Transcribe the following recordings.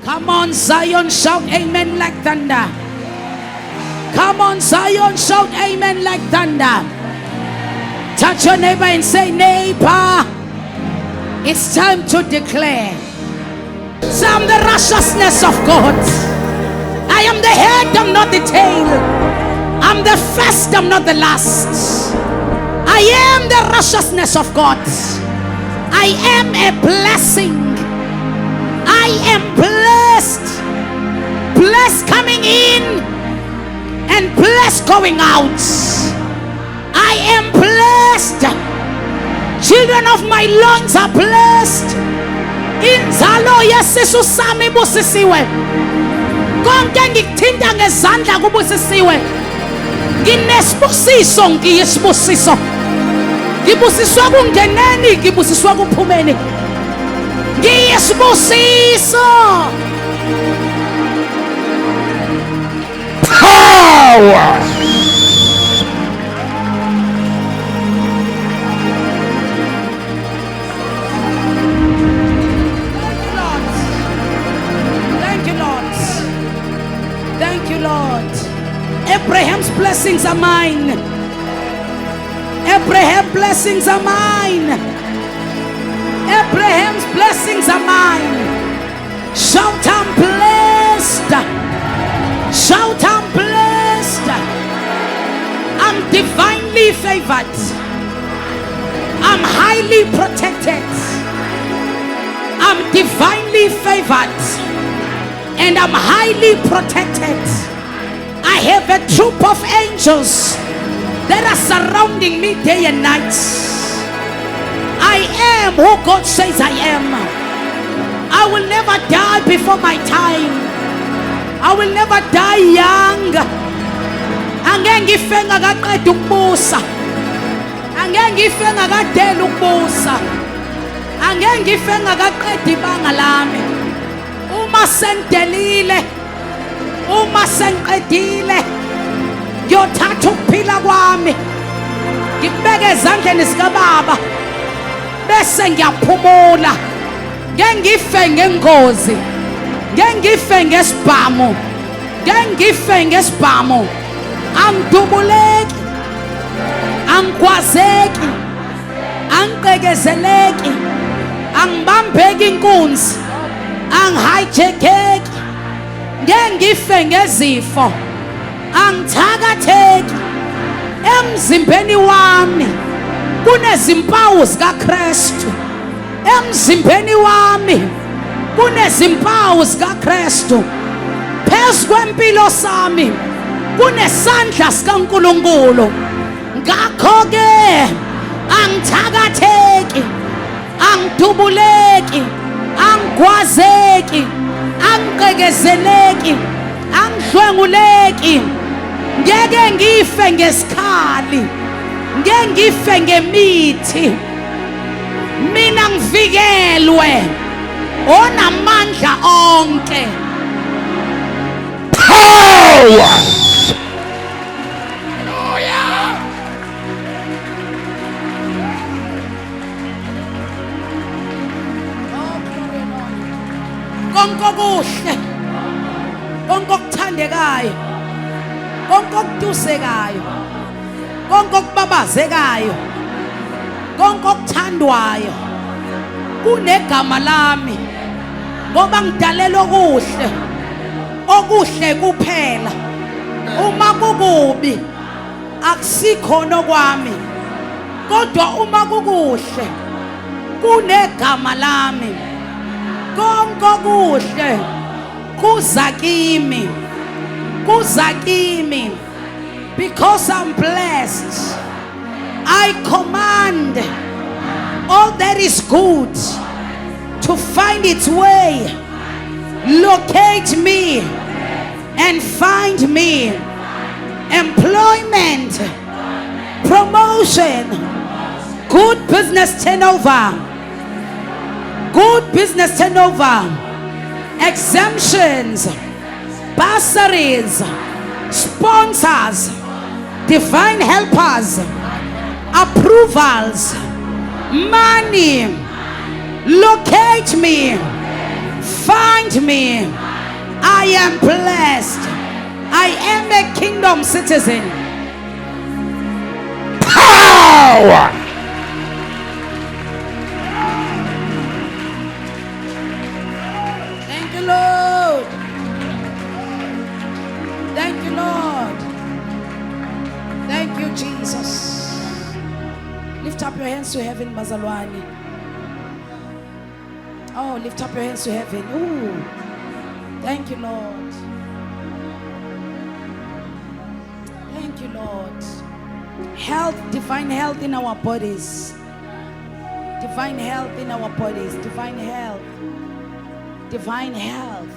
Come on, Zion, shout amen like thunder. Come on, Zion, shout amen like thunder. Touch your neighbor and say, neighbor, it's time to declare. So I'm the righteousness of God. I am the head, I'm not the tail. I'm the first, I'm not the last. I am the righteousness of God. I am a blessing. I am blessed. Blessed coming in and blessed going out. I am blessed. Children of my loins are blessed. Inzalo yesisu sami busisiwe. Konke ngikuthinta ngezandla kubusisiwe. Nginesibusiso, ngiyisibusiso. Ngibusiswa kungeneni, ngibusiswa kuphumeni. Ngiyisibusiso. Power. Thank you, Lord. Thank you, Lord. Abraham's blessings are mine. Abraham's blessings are mine. Abraham's blessings are mine. Shout, I'm blessed. Shout, I'm blessed. I'm divinely favored. I'm highly protected. I'm divinely favored. And I'm highly protected. I have a troop of angels that are surrounding me day and night. I am who God says I am. I will never die before my time. I will never die young. Angeke ngife ngakaqeda ukubusa. Angeke ngife ngakadela ukubusa. Angeke ngife ngakaqeda ibanga lami. Uma sendelile, uma senqedile, ngiyothatha ukuphila kwami ngikubeke ezandleni zikaBaba bese ngiyaphumula. Ngeke ngife ngengozi, ngeke ngife ngesibhamu, ngeke ngife ngesibhamu. Angidubuleki, angigwazeki, angiqekezeleki, angibambeki inkunzi, angihijekeki. Ngeke ngife ngezifo, angithakatheki. Emzimbeni wami kunezimpawu zikaKristu. Emzimbeni wami kunezimpawu zikaKristu. Phezu kwempilo sami kunesandla sikaNkulunkulu. Ngakho-ke angithakatheki, angidubuleki, angigwazeki, angiqekezeleki, angidlwenguleki. Ngeke ngife ngesikhali, ngeke ngife ngemithi. Mina ngivikelwe onamandla onke. Power. Konke okuhle, konke okuthandekayo, konke okudusekayo, konke okubabazekayo, konke okuthandwayo kunegama lami, ngoba ngidalelwe okuhle, okuhle kuphela. Uma kukubi akusikhona kwami, kodwa uma kukuhle kunegama lami. Konke okuhle kuza kimi, kuza kimi. Because I'm blessed, I command all that is good to find its way, locate me and find me. Employment, promotion, good business turnover, good business turnover, exemptions, bursaries, sponsors, divine helpers, approvals, money money, locate me, find me. I am blessed. I am a kingdom citizen. Power. Thank you, Lord. Thank you, Lord. Thank you, Jesus. Lift up your hands to heaven, Bazalwani. Oh, lift up your hands to heaven. Ooh. Thank you, Lord. Thank you, Lord. Health, divine health in our bodies. Divine health in our bodies. Divine health. Divine health.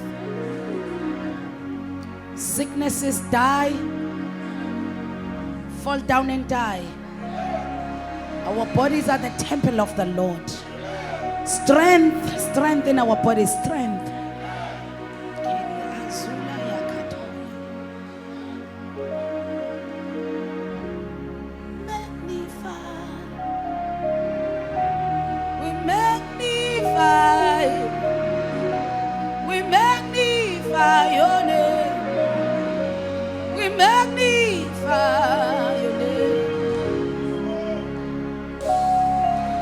Sicknesses die. Fall down and die. Our bodies are the temple of the Lord. Strength, strength in our bodies, strength.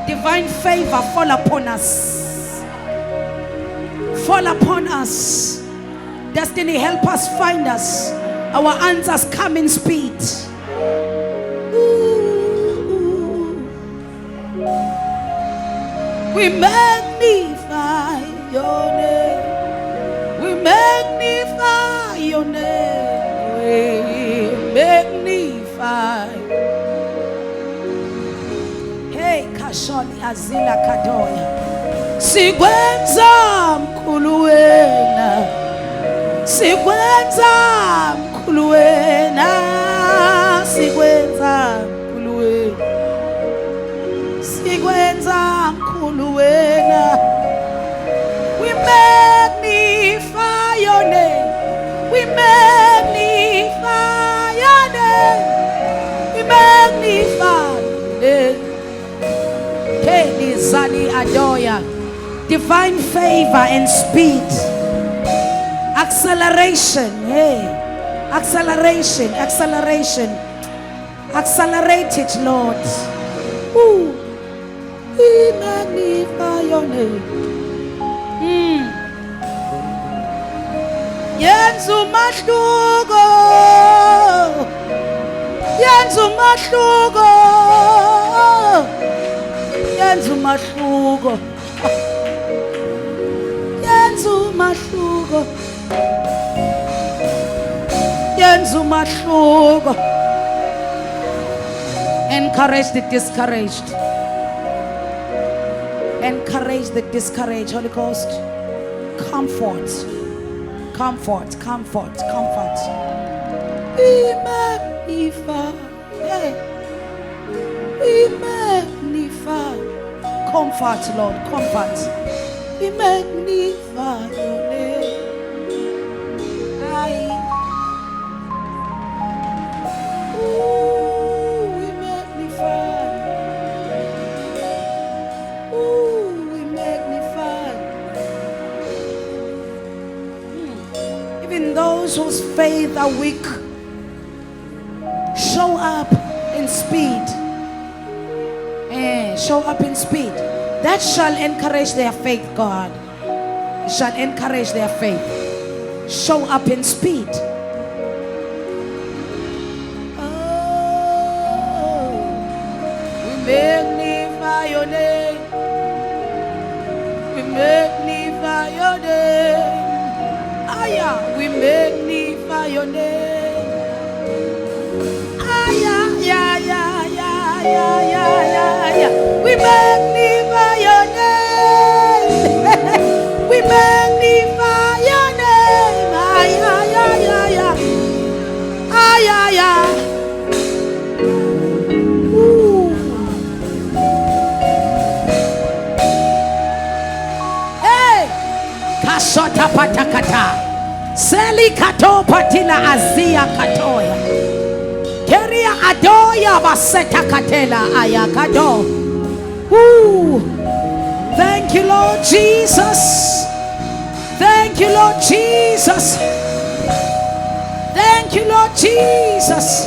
Divine favor fall upon us. Fall upon us. Destiny help us, find us. Our answers come in speed. Ooh. We magnify your name. We magnify your name. We magnify. Kasholi azila kadoya. Sigwenza mkhulu wena. Sigwenza mkhulu wena. Sigwenza mkhulu wena. Sigwenza mkhulu wena. We magnify your name. We magnify your name. We magnify your name. Divine favor and speed. Acceleration. Hey. Acceleration. Acceleration. Accelerate it, Lord. Ooh. We magnify your name. Yenzu mahluko. Yenzu mahluko. Yenzu mahluko. Yenzu mahluko. Yenzu mahluko. Encourage the discouraged. Encourage the discouraged. Holy Ghost, comfort. Comfort, comfort, comfort. We magnify. We magnify. Comfort, Lord, comfort. We magnify your name. Ooh, we magnify. Ooh, we magnify. Even those whose faith are weak, show up in speed. Show up in speed. That shall encourage their faith, God. It shall encourage their faith. Show up in speed. Oh, we magnify your name. We magnify your name. We magnify your name. We magnify your name. We magnify your name. Hey, kasota patakata. Seli kato patila azia katoya. Keria adoya baseta katela ayakado. Thank you, Lord Jesus. Thank you, Lord Jesus. Thank you, Lord Jesus.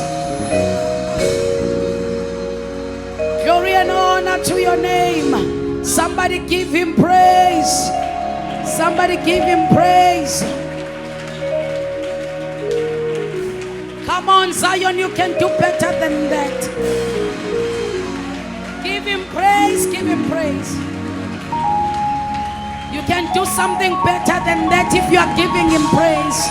Glory and honor to your name. Somebody give him praise. Somebody give him praise. Come on, Zion, you can do better than that. Give him praise, give him praise. You can do something better than that if you are giving him praise.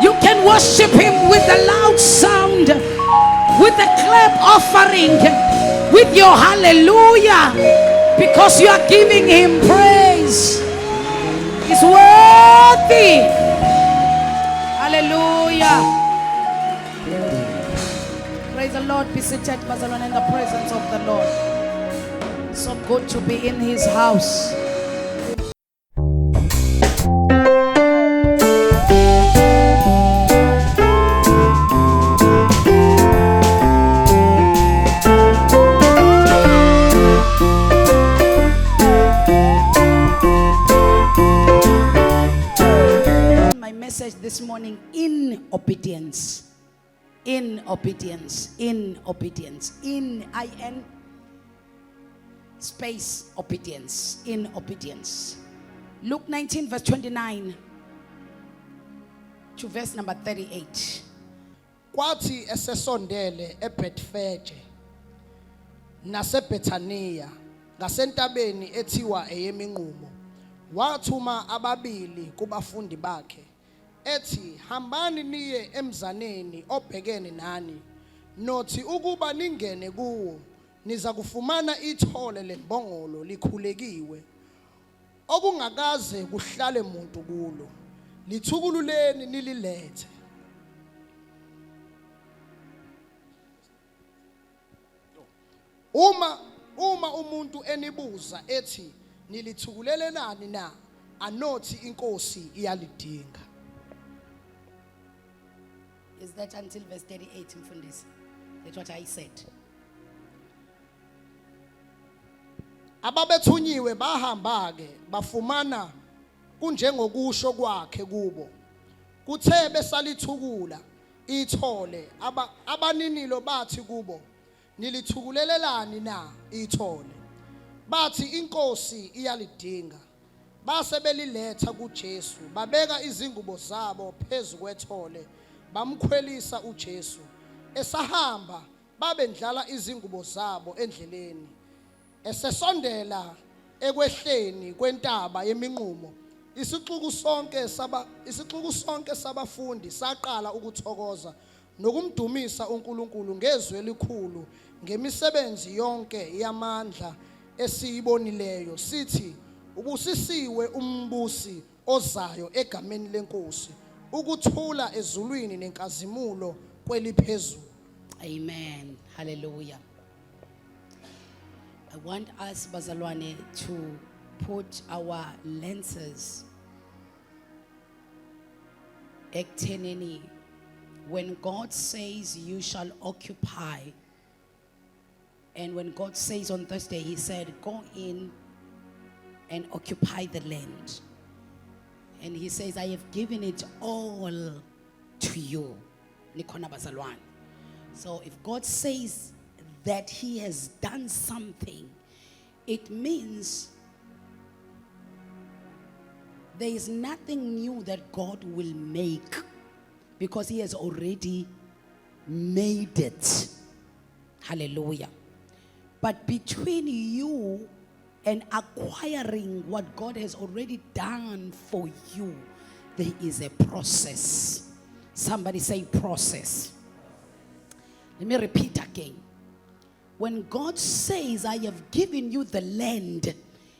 You can worship him with a loud sound, with a clap offering, with your hallelujah, because you are giving him praise. He's worthy. Hallelujah. Praise the Lord. Be seated, Barcelona, in the presence of the Lord. So good to be in his house. This morning, in obedience, in obedience, in obedience, in IN space obedience, in obedience. Luke 19 verse 29 to verse number 38. Kwathi esesondele eBethfage naseBethania ngasentabeni ethiwa eyeminqumo, wathuma ababili kubafundi bakhe ethi, hambani niye emzaneni obhekene nani, nothi ukuba ningene kuwo niza kufumana ithole lembongolo likhulekiwe, okungakaze kuhlale muntu kulo, lithukululeni nililethe. Uma umuntu enibuza ethi nilithukulele nani na, anothi inkosi iyalidinga. Is that until verse 38, Mfundisi? That's what I said. Ababethunyiwe bahamba ke bafumana kunjengokusho kwakhe kubo. Kuthe besalithukula ithole, abaninilo bathi kubo, nilithukulelelani na ithole? Bathi inkosi iyalidinga. Base beliletha kuJesu, babeka izingubo zabo phezu kwethole, bamkhwelisa uJesu. Esahamba babendlala izingubo zabo endleleni. Esesondela ekwehleni kwentaba yeminqumo, isixuku sonke sabafundi saqala ukuthokoza nokumdumisa uNkulunkulu ngezwi elikhulu ngemisebenzi yonke yamandla esiyibonileyo, sithi, ubusisiwe umbusi ozayo egameni lenkosi, ukuthula ezulwini nenkazimulo kweliphezulu. Amen. Hallelujah. I want us, Bazalwane, to put our lenses ekuthenini, when God says you shall occupy, and when God says on Thursday, he said, go in and occupy the land. And he says, I have given it all to you. Nikona Bazalwane. So if God says that he has done something, it means there is nothing new that God will make, because he has already made it. Hallelujah. But between you and acquiring what God has already done for you, there is a process. Somebody say process. Let me repeat again. When God says, I have given you the land,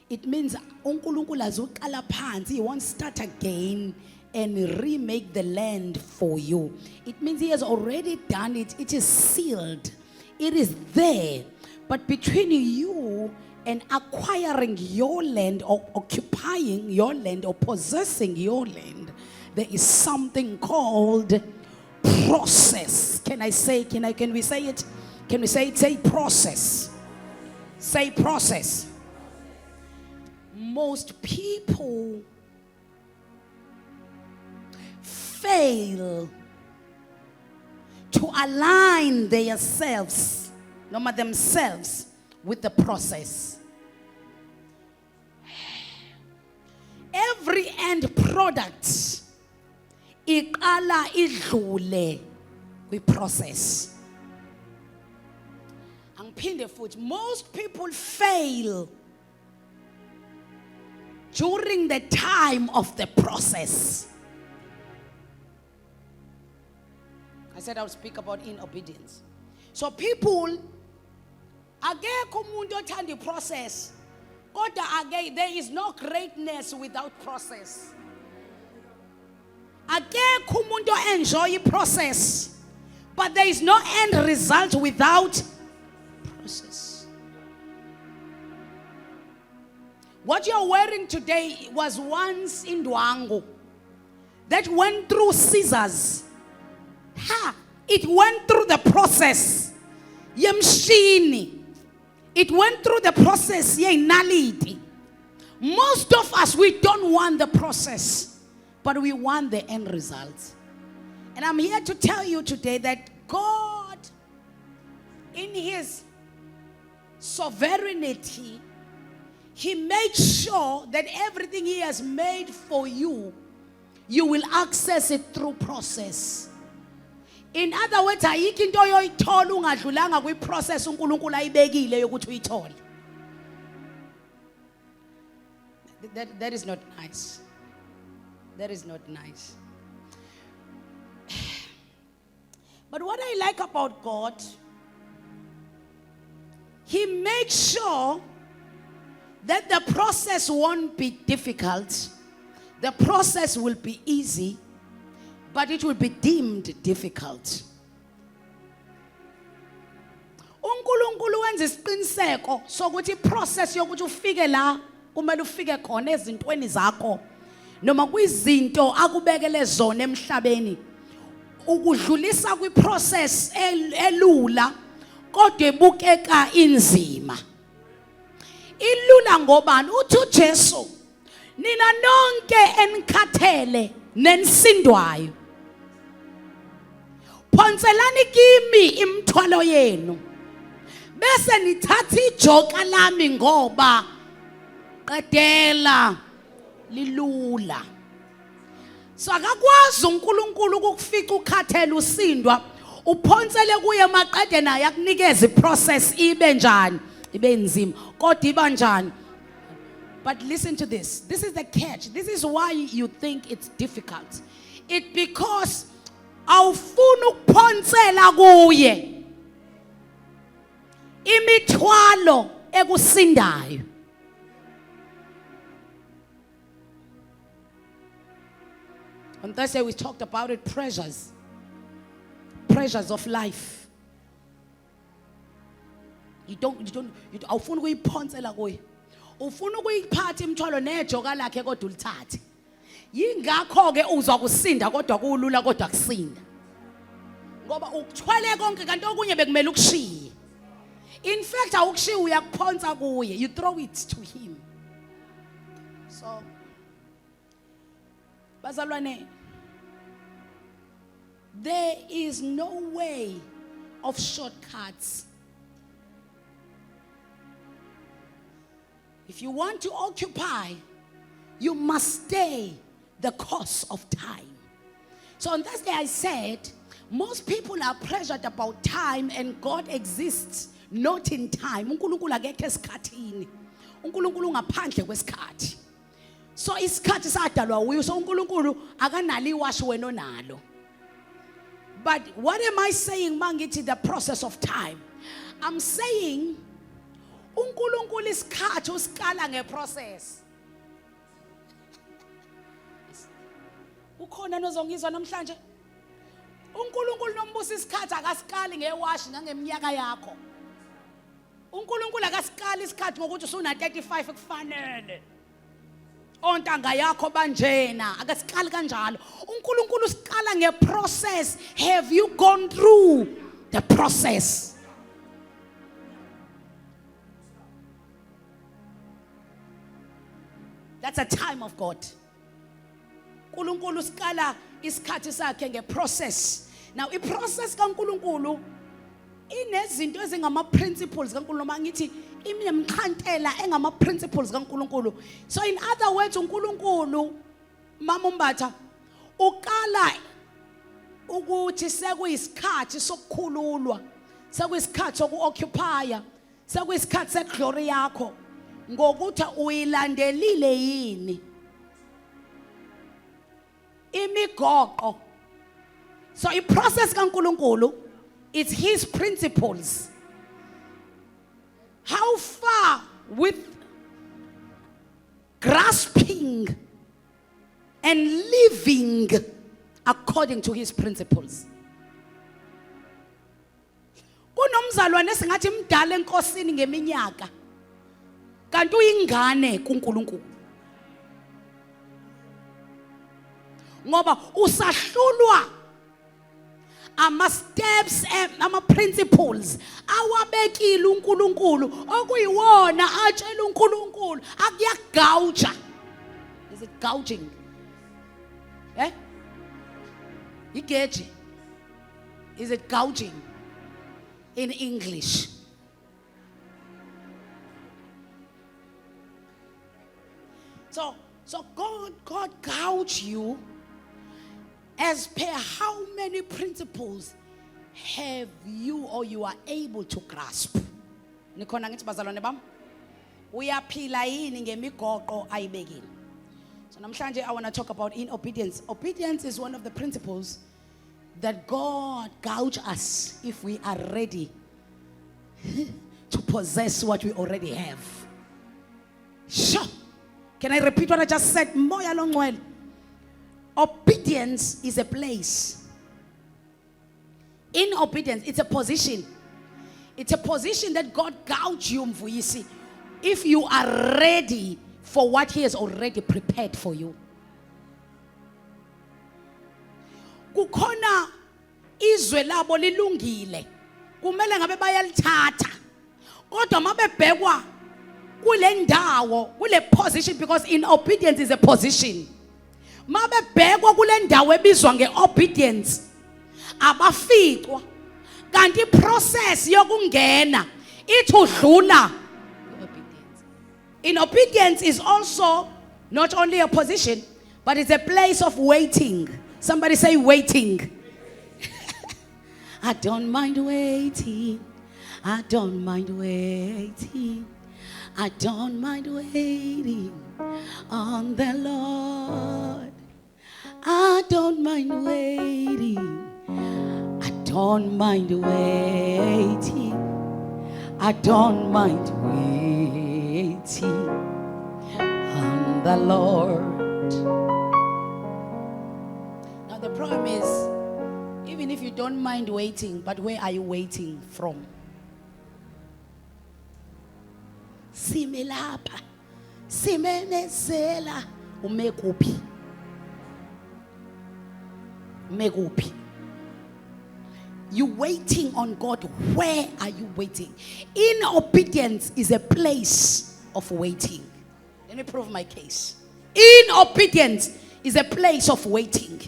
it means he won't start again and remake the land for you. It means he has already done it. It is sealed. It is there. But between you and acquiring your land, or occupying your land, or possessing your land, there is something called process. Can we say it? Can we say it? Say process. Say process. most people fail to align themselves with the process. Every end product iqala idlule kwi-process. Angiphinde futhi, most people fail during the time of the process. I said I'll speak about inobedience. So people, akekho umuntu othanda process. Kodwa again, there is no greatness without process. Akekho umuntu enjoy process, but there is no end result without process. What you're wearing today was once in Dwango that went through scissors. It went through the process. Yemshini. It went through the process. Naliti. Most of us, we don't want the process, but we want the end result. And I'm here to tell you today that God, in His sovereignty, He made sure that everything He has made for you, you will access it through process. In other words, ayikho into oyoyithola ungadlulanga kwi-process uNkulunkulu ayibekile yokuthi uyithole. That is not nice. That is not nice. But what I like about God, He makes sure that the process won't be difficult. The process will be easy, but it will be deemed difficult. uNkulunkulu wenza isiqiniseko sokuthi iprocess yokuthi ufike la kumele ufike khona ezintweni zakho noma kwizinto akubekele zona emhlabeni ukudlulisa kwiprocess elula kodwa ebukeka inzima. Ilula ngobani? Uthi uJesu, nina nonke enikhathele nensindwayo, phonselani kimi imthwalo yenu bese nithatha ijoka lami ngoba qedela lilula. So akakwazi uNkulunkulu ukukufica ukhathele usindwa uphonsele kuye maqede naye akunikeza iprocess ibe njani ibe nzima kodwa iba njani. But listen to this. This is the catch. This is why you think it's difficult. It's because awufuna ukuphonsela kuye imithwalo ekusindayo. On Thursday we talked about it, pressures of life. You awufuna ukuyiphonsela kuye. Ufuna ukuyiphatha imithwalo nejoka lakhe kodwa ulithathe. Yingakho ke uzwa kusinda kodwa kulula kodwa kusinda. Ngoba ukuthwele konke kanti okunye bekumele ukushiye. In fact awukushiya uyakuphonsa kuye. You throw it to him. So bazalwane, there is no way of shortcuts. If you want to occupy, you must stay the course of time. So on Thursday I said, most people are pressured about time and God exists not in time. uNkulunkulu akekho esikhathini. uNkulunkulu ngaphandle kwesikhathi. So isikhathi sadalwa uyo, so uNkulunkulu akanalo iwashi wena onalo. But what am I saying mangithi the process of time? I'm saying uNkulunkulu isikhathi usikala ngeprocess. Ukhona nozongizwa namhlanje? uNkulunkulu nombusa isikhathi akasikali ngewashi nangeminyaka yakho. uNkulunkulu akasikali isikhathi ngokuthi usuna 35 kufanele. Ontanga yakho banjena akasikali kanjalo. uNkulunkulu usikala ngeprocess. Have you gone through the process? That's a time of God. uNkulunkulu usikala isikhathi sakhe ngeprocess. Now iprocess kaNkulunkulu inezinto ezingama principles kaNkulunkulu mangithi imiyemkhantela engama principles kaNkulunkulu. So in other words uNkulunkulu Mama Umbatha ukala ukuthi sekuyisikhathi sokukhululwa, sekuyisikhathi sokuoccupy, sekuyisikhathi seglory yakho ngokuthi uyilandelile yini imigoqo. So iprocess kaNkulunkulu, it's his principles. How far with grasping and living according to his principles. Kunomzalwane esingathi mdala enkosini ngeminyaka kanti uyingane kuNkulunkulu. Ngoba usahlulwa ama steps ama principles awabekile uNkulunkulu okuyiwona atshela uNkulunkulu akuyagauja. Is it gouging? Eh? Igeji. Is it gouging in English? So God gauge you as per how many principles have you or you are able to grasp. Nikhona ngithi bazalwane bami uyaphila yini ngemigoqo ayibekile. So namhlanje I want to talk about in obedience. Obedience is one of the principles that God gauge us if we are ready to possess what we already have. Sure. Can I repeat what I just said? Moya longwele. Obedience is a place. In obedience, it's a position. It's a position that God gauge you mvuyisi if you are ready for what he has already prepared for you. Kukhona izwe labo lilungile. Kumele ngabe bayalithatha. Kodwa mabebhekwa kule ndawo, kule position, because in obedience is a position. Mabebhekwa kule ndawo ebizwa ngeobedience abaficwa kanti process yokungena ithi udlula obedience. In obedience is also not only a position but it's a place of waiting. Somebody say waiting. I don't mind waiting. I don't mind waiting. I don't mind waiting on the Lord. I don't mind waiting. I don't mind waiting. I don't mind waiting on the Lord. Now the problem is, even if you don't mind waiting, but where are you waiting from? Simelapa, simenezela, umekupi. Megupi. You waiting on God. Where are you waiting? In obedience is a place of waiting. Let me prove my case. In obedience is a place of waiting.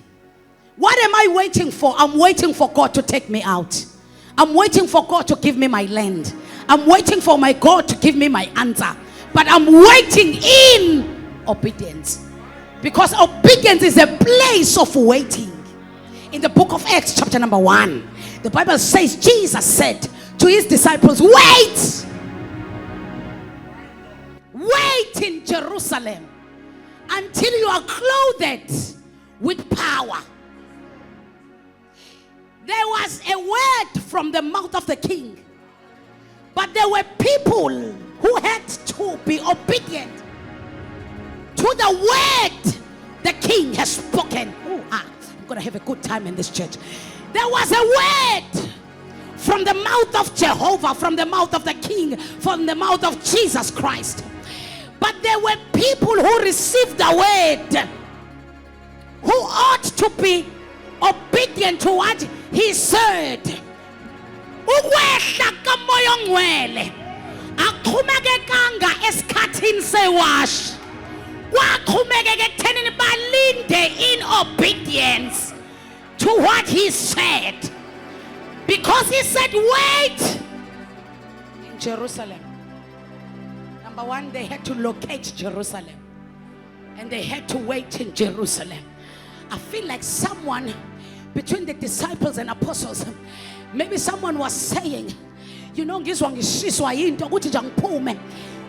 What am I waiting for? I'm waiting for God to take me out. I'm waiting for God to give me my land. I'm waiting for my God to give me my answer. But I'm waiting in obedience. Because obedience is a place of waiting. In the book of Acts chapter number 1, the Bible says Jesus said to his disciples, wait in Jerusalem until you are clothed with power. There was a word from the mouth of the king, but there were people who had to be obedient to the word the king has spoken. I'm going to have a good time in this church. There was a word from the mouth of Jehovah, from the mouth of the king, from the mouth of Jesus Christ. But there were people who received the word, who ought to be obedient to what he said. Ukwehla kamoya ongcwele akuxhomekekanga esikhathini sewash. Waqhubekeka ekuthenini balinde in obedience to what he said. Because he said, wait in Jerusalem. Number one, they had to locate Jerusalem. And they had to wait in Jerusalem. I feel like someone between the disciples and apostles, maybe someone was saying, you know, ngizwa ngishiswa yinto ukuthi nje ngiphume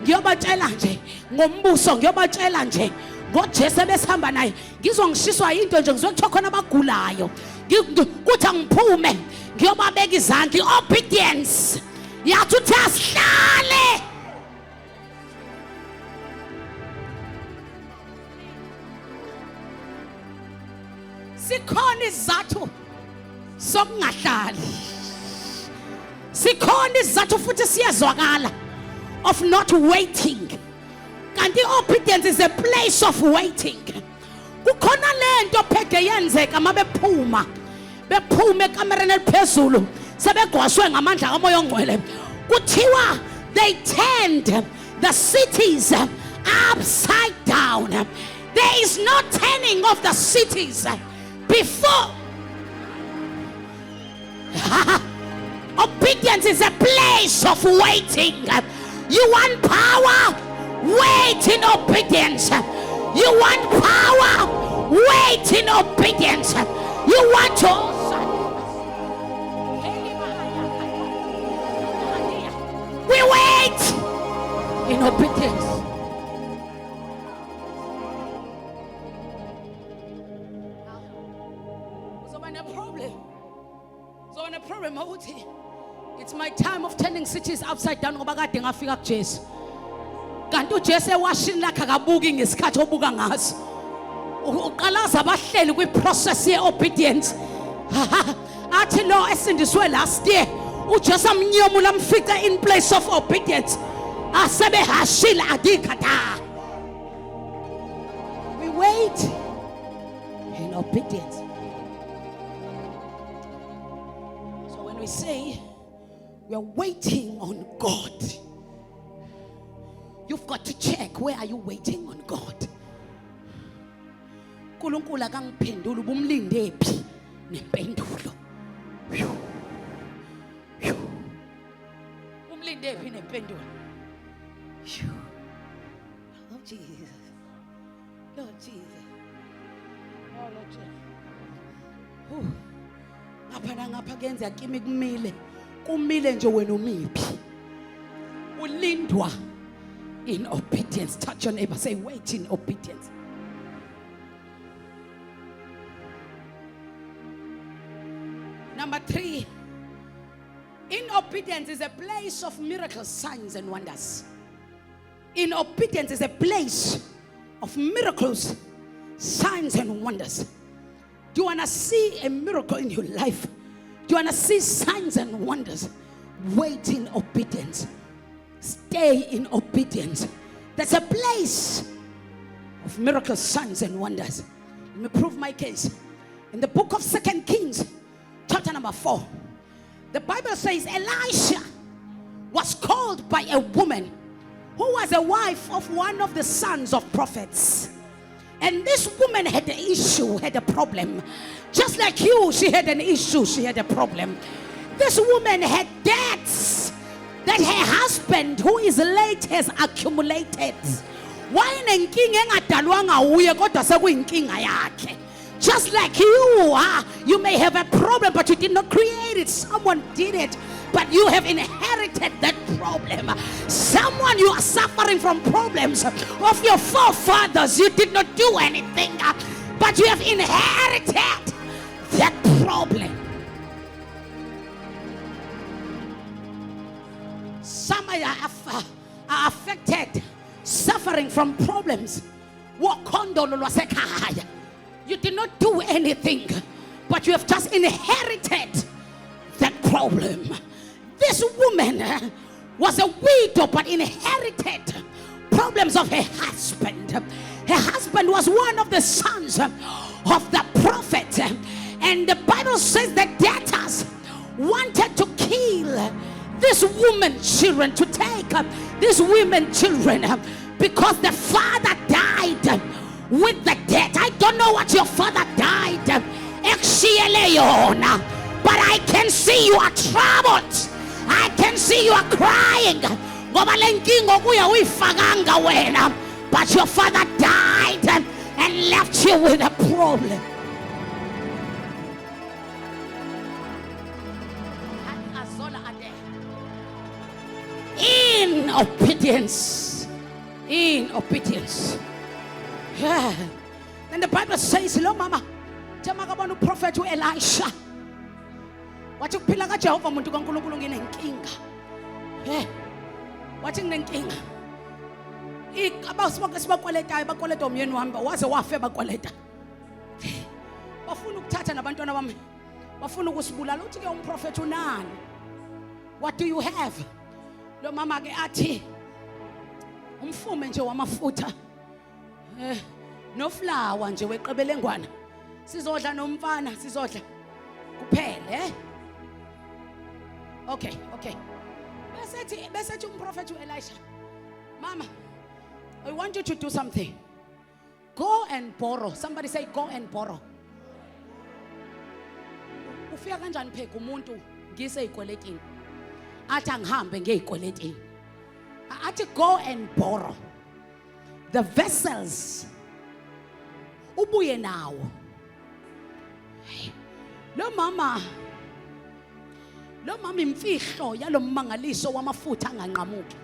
ngiyobatshela nje ngombuso, ngiyobatshela nje ngoJesu ebesihamba naye, ngizwa ngishiswa yinto nje ngizokuthiwa khona abagulayo, kuthi ngiphume ngiyobabeka izandla. Obedience yathi uthi asihlale. Sikhona izathu sokungahlali, sikhona izathu futhi siyazwakala of not waiting. Kanti obedience is a place of waiting. Kukhona lento phede yenzeka mabephuma ekamereni eliphezulu sebegwashwe ngamandla kamoya ongcwele. Kuthiwa they turned the cities upside down. There is no turning of the cities before. Obedience is a place of waiting. You want power? Wait in obedience. You want power? Wait in obedience. You want to we wait in obedience. It's my time of turning cities upside down ngoba kade ngafika kuJesu. Kanti uJesu ewashini lakhe akabuki ngesikhathi obuka ngaso. Uqalaza abahleli kwi-process ye-obedience. Athi lo esindiswe last year uJesu amnyomula amfica in place of obedience. Asebehashila adikata. We wait in obedience. So when we say we are waiting on God, you've got to check, where are you waiting on God? uNkulunkulu akangiphendula ubumlinde phi nempendulo. Umlinde phi nempendulo. Oh Jesus. Lord Jesus. Oh Lord Jesus. Ngapha nangapha kenza kimi kumile nje wena umiphi. Ulindwa in obedience. Touch your neighbor, say wait in obedience. Number 3, in obedience is a place of miracles, signs and wonders. In obedience is a place of miracles, signs and wonders. Do you want to see a miracle in your life? Do you want to see signs and wonders? Wait in obedience. Stay in obedience. There's a place of miracles, signs and wonders. Let me prove my case. In the book of 2 Kings, chapter number 4, the Bible says Elisha was called by a woman who was a wife of one of the sons of prophets. And this woman had an issue, had a problem. Just like you, she had an issue, she had a problem. This woman had debts that her husband, who is late, has accumulated. Just like you may have a problem, but you did not create it. Someone did it, but you have inherited that problem. Someone, you are suffering from problems of your forefathers. You did not do anything, but you have inherited that problem. Some are affected, suffering from problems. You did not do anything, but you have just inherited that problem. This woman was a widow, but inherited problems of her husband. Her husband was one of the sons of the prophet, and the Bible says that debtors wanted to kill this woman's children, to take these women children, because the father died with the debt. I don't know what your father died. But I can see you are troubled. I can see you are crying. But your father died and left you with a problem. In obedience. In obedience. Yeah. Then the Bible says, hello mama, jamagabona uprofeti uElisha. Wathi kuphila kaJehova umuntu kaNkulunkulu nginenkinga. Wathi nginenkinga. Abasibonke sibakweletayo bakweleta umyeni wami waze wafe bakweleta. Bafuna ukuthatha nabantwana bami. Bafuna ukusibulala. Uthi ke umprofeti unani? What do you have? Lo mama ke athi umfume nje wamafutha. No flour nje weqebelengwana. Sizodla nomfana sizodla kuphele. Okay. Besethi umprofeti uElisha. Mama, I want you to do something. Go and borrow. Somebody say go and borrow. Ufika kanjani pheka umuntu ngise ikweletini? Athi angihambe ngeyikweletini. Athi go and borrow the vessels. Ubuye nawo. Lo mama imfihlo yalomangaliso wamafutha anganqamuki.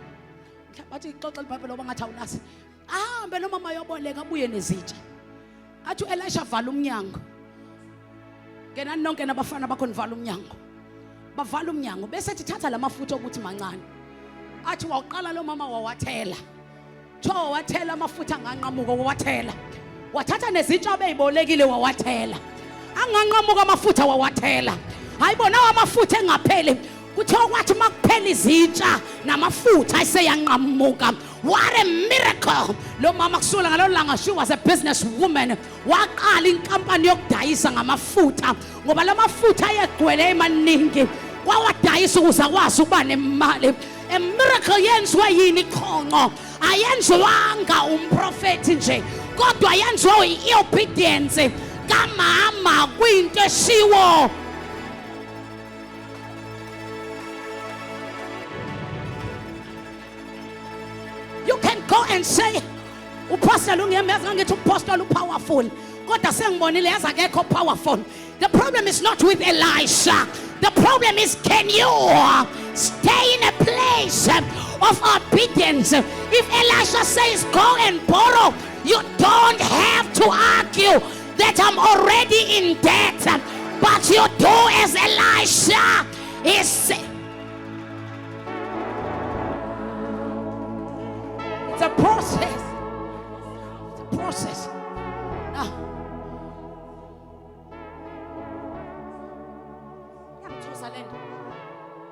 Bathi ixoxa libhayibheli bangathi awulazi. Ahambe lo mama yoboleka abuye nezitsha. Athi uElisha vala umnyango. Ngena nonke nabafana bakho nivala umnyango. Bavala umnyango bese thatha lamafutha ukuthi mancane. Athi waqala lo mama wawathela. Tho wathela amafutha anganqamuka wawathela. Wathatha nezitsha beyibolekile wawathela. Anganqamuka amafutha wawathela. Hayibona amafutha engapheli. Kuthiwa kwathi makuphela izitsha namafutha aseyanqamuka. What a miracle. Lo mama kusula ngalolanga she was a business woman. Waqala inkampani yokudayisa ngamafutha ngoba lamafutha ayegcwele emaningi. Wawadayisa ukuze akwazi ukuba nemali. A miracle yenziwe yini ikhonqo? Ayenziwanga umprofeti nje kodwa yenziwe iobedience kamama kwinto eshiwo. You can go and say uPastor ungiyemeza ngithi uPastor powerful kodwa sengibonile yaza akekho powerful. The problem is not with Elisha. The problem is, can you stay in a place of obedience? If Elisha says go and borrow, you don't have to argue that I'm already in debt, but you do as Elisha is saying. It's a process. It's a process. Now,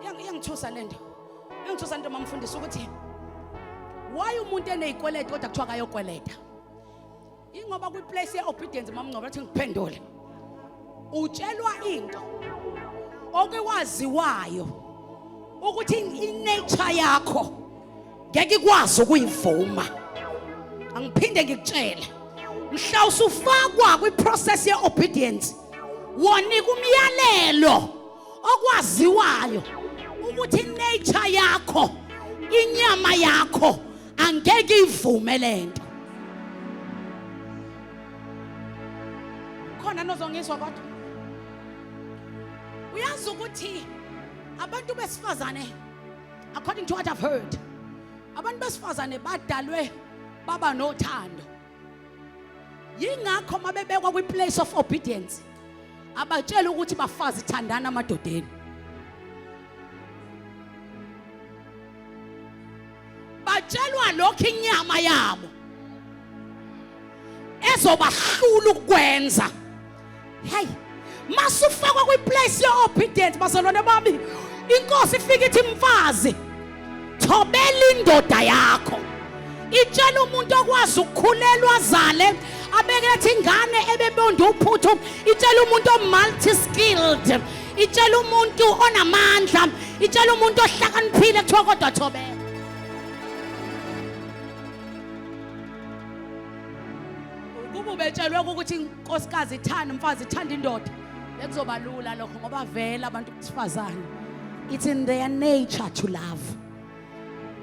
Yangithusa lento mamfundisi ukuthi why umuntu eneyikweleta kodwa kuthiwa kayokweleta. Ingoba kwi place ye obedience mamngcobo athi ngiphendule. Utshelwa into okwaziwayo ukuthi inature yakho ngeke ikwazi ukuyivuma. Angiphinde ngikutshela. Mhla usufakwa kwi process ye obedience wonika umyalelo okwaziwayo ukuthi nature yakho inyama yakho angeke ivume lento. Khona nozongizwa kodwa uyazi ukuthi abantu besifazane, according to what I've heard, abantu besifazane badalwe baba nothando. Yingakho mabebekwa kwi place of obedience abatshela ukuthi bafazi thandana amadodeni. Batshelwa lokho inyama yabo ezobahlula ukwenza. Hey, masufakwa kwi place ye obedience bazalwane bami, inkosi ifika ithi mfazi thobela indoda yakho. Itshela umuntu okwazi ukukhulelwa azale abekethi ingane ebebonda uphuthu. Itshela umuntu multi skilled. Itshela umuntu onamandla. Itshela umuntu ohlakaniphile kuthiwa kodwa thobela. Uma ubetshelwe ukuthi inkosikazi ithanda umfazi ithanda indoda, bekuzoba lula lokho ngoba vele abantu besifazane. It's in their nature to love.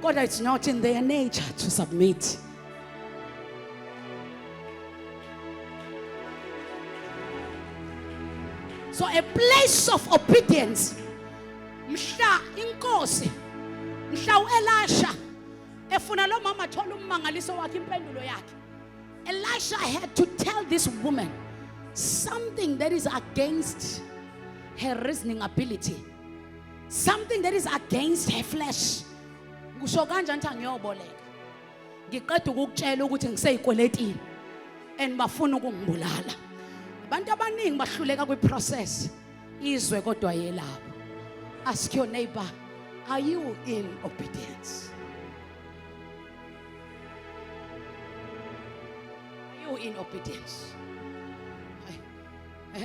Kodwa it's not in their nature to submit. So a place of obedience. Mhla inkosi, mhla uElisha efuna lo mama thola ummangaliso wakhe impendulo yakhe. Elisha had to tell this woman something that is against her reasoning ability. Something that is against her flesh. Ngisho kanjani ukuthi angiyoboleka. Ngiqeda ukukutshela ukuthi ngiseyikweletini and bafuna ukungibulala. Abantu abaningi bahluleka kwiprocess. Izwe kodwa yelabo. Ask your neighbor, are you in obedience? Are you in obedience?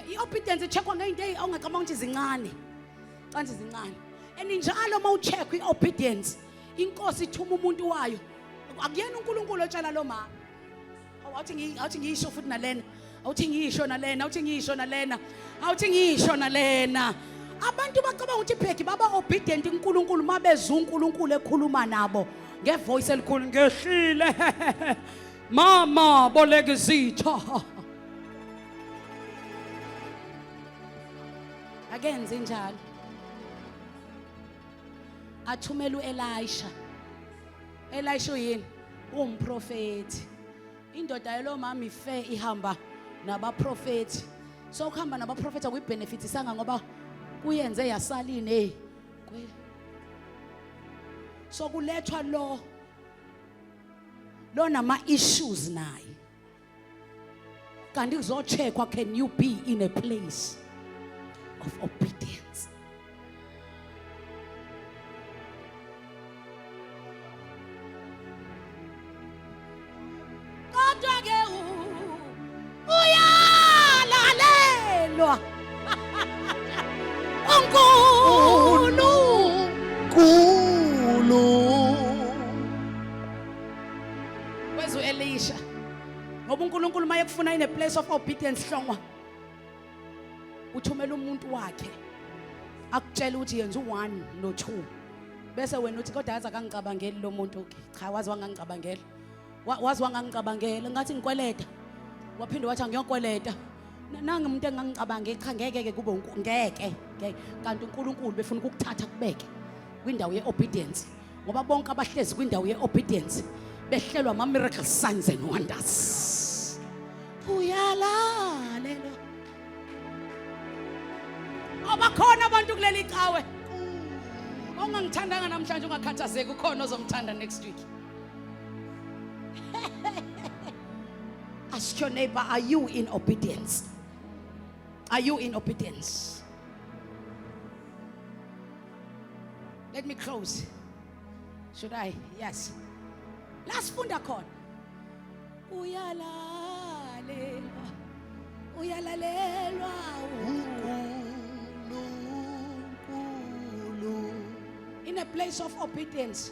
I-obedience icheckwa ngey'nto ongacabanga ukuthi zincane. Cansi zincane. And njalo mawucheck i-obedience, inkosi ithuma umuntu wayo. Akuyena uNkulunkulu otshela lo mama. Awuthi ngisho futhi nalena. Awuthi ngisho nalena, awuthi ngisho nalena. Awuthi ngisho nalena. Abantu bacabanga ukuthi pheki baba obedient uNkulunkulu mabezwa uNkulunkulu ekhuluma nabo ngevoice elikhulu ngehlile. Mama boleka izitha. Akenze njalo. Athumela uElisha. Elisha uyini? Umprofeti. Indoda yalo mama ife ihamba nabaprofeti. So ukuhamba nabaprofeti akuyibenefit isanga ngoba kuyenze yasaline. So kulethwa lo nama issues naye. Kanti kuzocheckwa, can you be in a place of obedience? Kodwa ke uyalalelwa uNkulunkulu. Where's Elisha? Ngoba uNkulunkulu maye kufuna in a place of obedience hlongwa. Uthumela umuntu wakhe akutshela ukuthi yenza u1 no2 bese wena uthi kodwa yazi akangicabangeli lo muntu ke cha wazi wangangicabangela wazi wangangicabangela ngathi ngikweleta waphinde wathi angiyokweleta nanga umuntu engangicabangeli cha ngeke ke kube ngeke kanti uNkulunkulu befuna ukukuthatha kubeke kwindawo yeobedience ngoba bonke abahlezi kwindawo yeobedience behlelwa ama miracle signs and wonders. Uyalalelwa. Abakhona abantu kuleli cawe. Ongangithandanga namhlanje ungakhathazeki ukhona ozomthanda next week. Ask your neighbor, are you in obedience? Are you in obedience? Let me close. Should I? Yes. Last funda khona. Uyalalelwa. Uyalalelwa. In a place of obedience,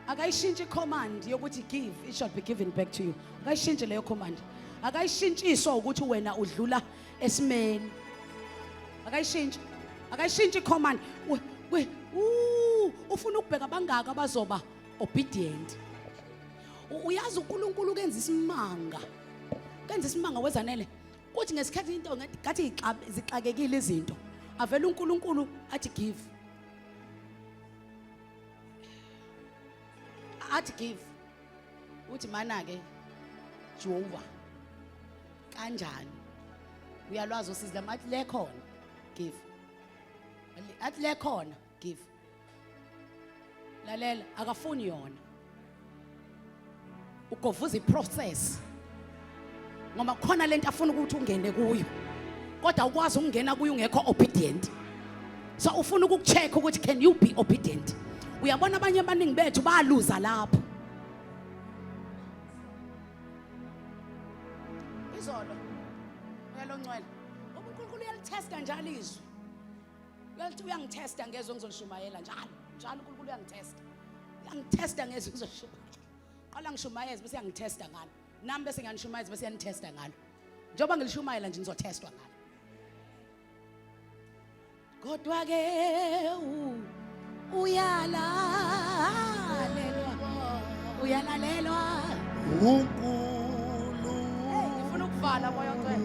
akayishintshe command yokuthi give, it shall be given back to you. Akayishintshe leyo command. Akayishintshiswa ukuthi wena udlula esimeni. Akayishintshe command. Ufuna ukubheka bangaka abazoba obedient. Uyazi uNkulunkulu kenza isimanga. Kenza isimanga wezanele. Kuthi ngesikhathi into ngathi zixakekile izinto. Avela uNkulunkulu athi give. Athi give. Uthi mana ke Jehova. Kanjani? Uyalwazi usiza mathi le khona give. Athi le khona give. Lalela akafuni yona. Ugovuza iprocess. Ngoba khona lento afuna ukuthi ungene kuyo. Kodwa ukwazi ukungena kuyo ungekho obedient. So ufuna ukucheck ukuthi can you be obedient? Uyabona abanye abaningi bethu baluza lapho. Izolo uyalongcwele. uNkulunkulu uyalitesta njalo izwi. Uyangitesta ngezwe ngizolishumayela njalo. Njalo uNkulunkulu uyangitesta. Uyangitesta ngezwe ngizolishumayela. Qala ngishumayeze bese uyangitesta ngani. nami bese ngiyanishumayeza bese yanitesta ngalo njengoba ngilishumayela nje nizotestwa ngalo kodwa ke uyalalelwa uNkulunkulu ngifuna ukuvala moya ongcwele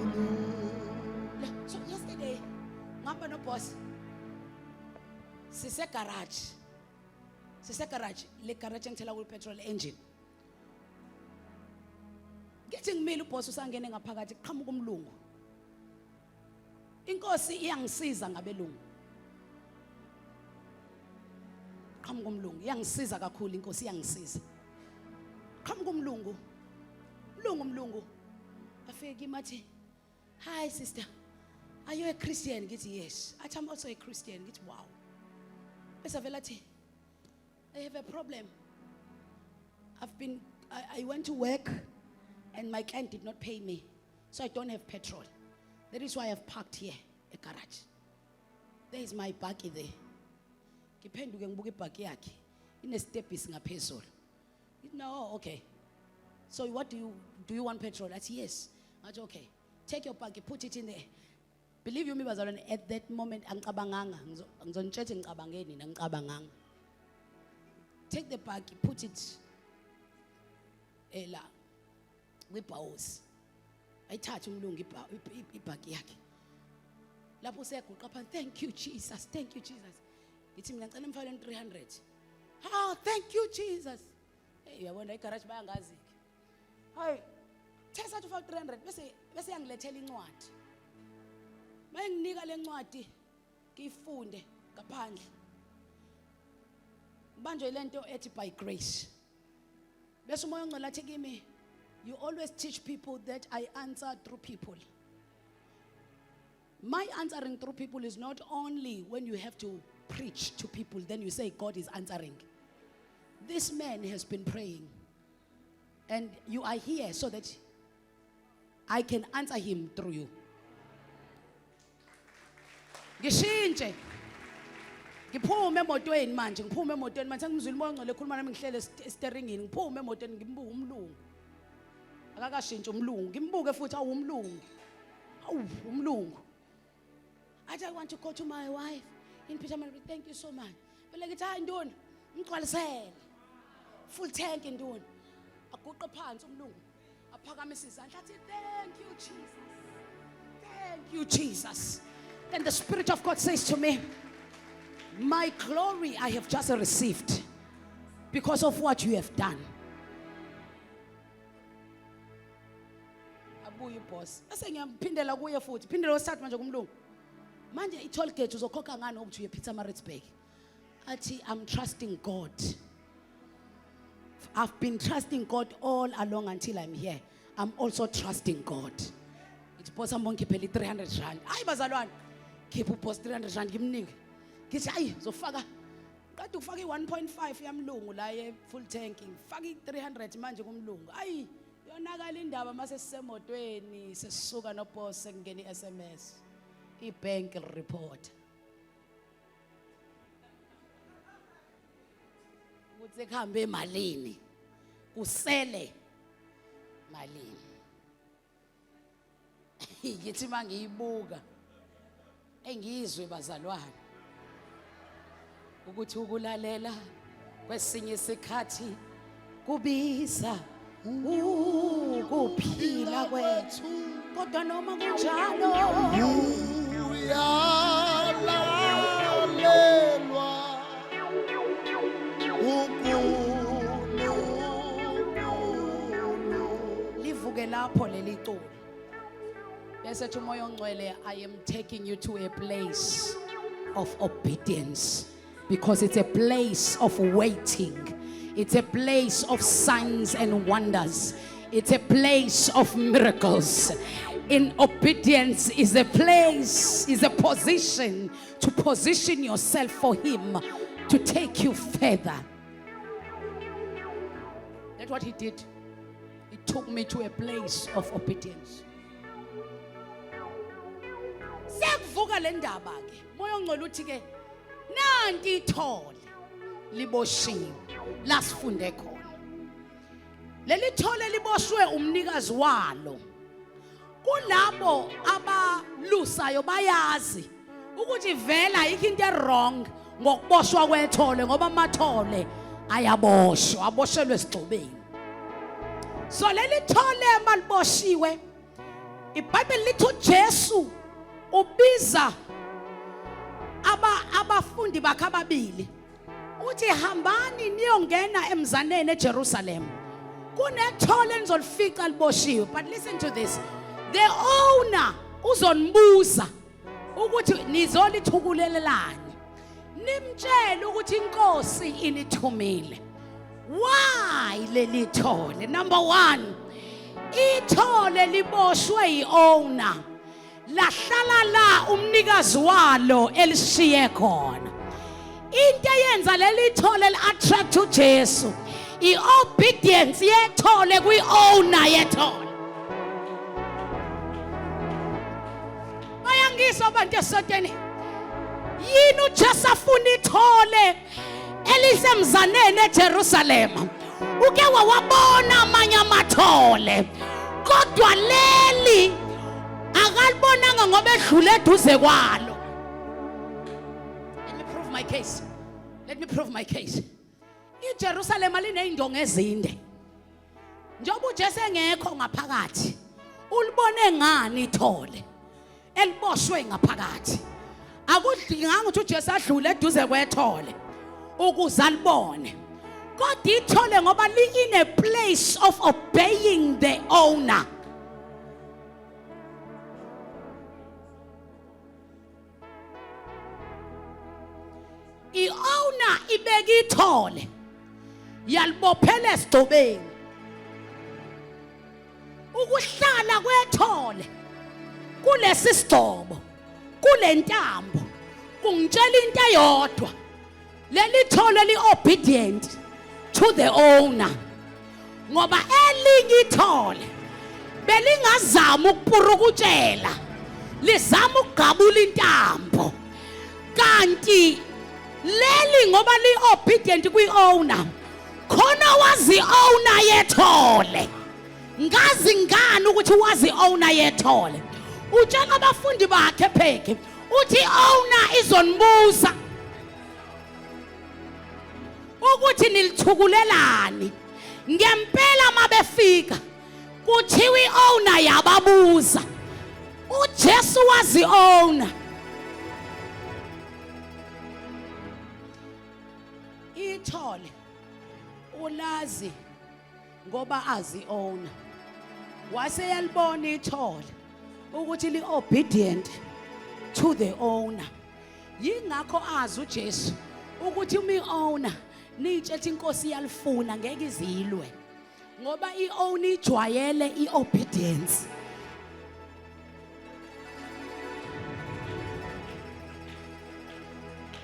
so yesterday ngihamba no boss sise garage le garage ngithela ku petrol engine ngithi ngimile uboss usangene ngaphakathi qhamuka umlungu inkosi iyangisiza ngabelungu qhamuka umlungu iyangisiza kakhulu inkosi iyangisiza qhamuka umlungu afike kimathi hi sister are you a Christian ngithi yes athi I'm also a Christian ngithi wow bese vela athi I have a problem I went to work and my client did not pay me so I don't have petrol that is why I've parked here a garage there is my buggy there ngiphenduke ngibuka ibhaki yakhe ine stepis ngaphezulu no okay so what do you want petrol athi yes ngathi okay take your buggy put it in there believe you me bazalwane at that moment angicabanganga ngizonitshela ngicabangeni ngicabanganga take the buggy put it la kwibhawusi ayithatha umlungu ibhaki yakhe lapho useguqa phansi thank you Jesus ngithi mina ngicela imfaleni 300 thank you Jesus uyabona igarage bayangazi ke hayi tesa to 300 bese yangilethela incwadi mayenginika lencwadi ngiyifunde ngaphandle banjwe lento ethi by grace bese umoya ongcwele athi kimi you always teach people that I answer through people. My answering through people is not only when you have to preach to people, then you say God is answering. This man has been praying, and you are here so that I can answer him through you. Ngishintshe. Ngiphume emotweni manje, sengizwile umoya ongcwele ekhuluma nami ngihlele esteringini, ngiphume emotweni ngimbuka umlungu. Akakashintshe umlungu, ngimbuke futhi umlungu. I want to go to my wife in Pietermaritzburg. Thank you so much. But like hayi ntoni, ngigcwalisele. Full tank ntoni. Aguqe phansi umlungu. Aphakamisa izandla athi thank you Jesus. Thank you Jesus. Then the Spirit of God says to me, my glory I have just received because of what you have done. Abuye boss. Bese ngiyaphindela kuye futhi. Phindela wesithathu manje kumlungu. Manje i-toll gate uzokhokha ngani ukuthi uye Pietermaritzburg? Athi I'm trusting God. I've been trusting God all along until I'm here. I'm also trusting God. Ithi boss ambongiphela i300 rand. Hayi bazalwane. Khipha uboss 300 rand ngimnike. Ngithi hayi zofaka qeda ufaka i1.5 yamlungu la ye full tank. Ngifaka i300 manje kumlungu. Hayi yonakala indaba mase sisemotweni sesisuka no boss sekungena iSMS. I-bank report ukuthi kuhambe malini kusele malini ngithi mangiyibuka engizwe bazalwane ukuthi ukulalela kwesinye isikhathi kubiza ukuphila kwethu kodwa noma kunjalo uyalalelwa uNkulunkulu livuke lapho leli culo besethi umoya ongcwele I am taking you to a place of obedience because it's a place of waiting, it's a place of signs and wonders, it's a place of miracles. In obedience is a place, is a position to position yourself for him to take you further. That's what he did. He took me to a place of obedience. Sekuvuka le ndaba ke. Moya ongcwele uthi ke nanti ithole liboshiwe lasifunde khona. leli thole liboshwe umnikazi walo. Kulabo abalusayo bayazi ukuthi vela yikho into wrong ngokuboshwa kwethole ngoba amathole ayaboshwa aboshelwe esigcobeni. So leli thole maliboshiwe iBhayibheli lithi uJesu ubiza abafundi bakhe ababili uthi hambani niyongena emzaneni eJerusalem kunethole nizolifica liboshiwe. But listen to this, the owner uzonibuza ukuthi nizolithukulelelani, nimtshele ukuthi inkosi inithumile. Why leli thole? Number 1, ithole liboshwe iowner, lahlala la umnikazi walo elishiye khona. Into eyenza leli thole li-attract uJesu i-obedience yethole kwi-owner yethole. Bayangizwa abantu esoteni? Yini uJesu afuna ithole elisemzaneni eJerusalem? Uke wawabona amanye amathole kodwa leli akalibonanga ngoba edlule eduze kwalo. Let me prove my case. IJerusalem alineyindonga ezinde. Njengoba uJesu engekho ngaphakathi, ulibone ngani ithole eliboshwe ngaphakathi? Akudinganga ukuthi uJesu adlule eduze kwethole ukuze alibone. Kodwa ithole ngoba li in a place of obeying the owner. I-owner ibeka ithole yalibophela esigcobeni. Ukuhlala kwethole kulesi sigcobo kulentambo kungitshela into eyodwa, leli thole li-obedient to the owner. Ngoba elinye ithole belingazama ukupurukutshela, lizama ukugabula intambo, kanti leli ngoba li-obedient kwi-owner, khona wazi owner yethole. Ngazi ngani ukuthi wazi owner yethole? Utshela abafundi bakhe pheke uthi owner izonibuza ukuthi nilithukulelani. Ngempela mabefika kuthiwa i-owner yababuza. uJesu wazi owner. Ithole ulazi ngoba azi owner. Wase yalibona ithole ukuthi li-obedient to the owner. Yingakho azi uJesu ukuthi owner niyitshela inkosi yalifuna ngeke izilwe ngoba i-owner ijwayele i-obedience.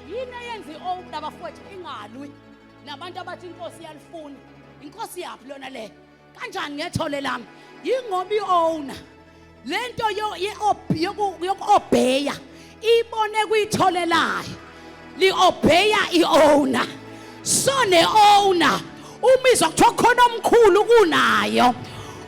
Yini eyenza i-owner abafowethu ingalwi nabantu abathi inkosi yalifuna? Inkosi yaphi lona le? Kanjani ngethole lami? Yingoba i-owner lento yoku-obeya ibone kuyithole layo, li-obeya i-owner. So ne-owner umizwa kuthiwa khona omkhulu kunayo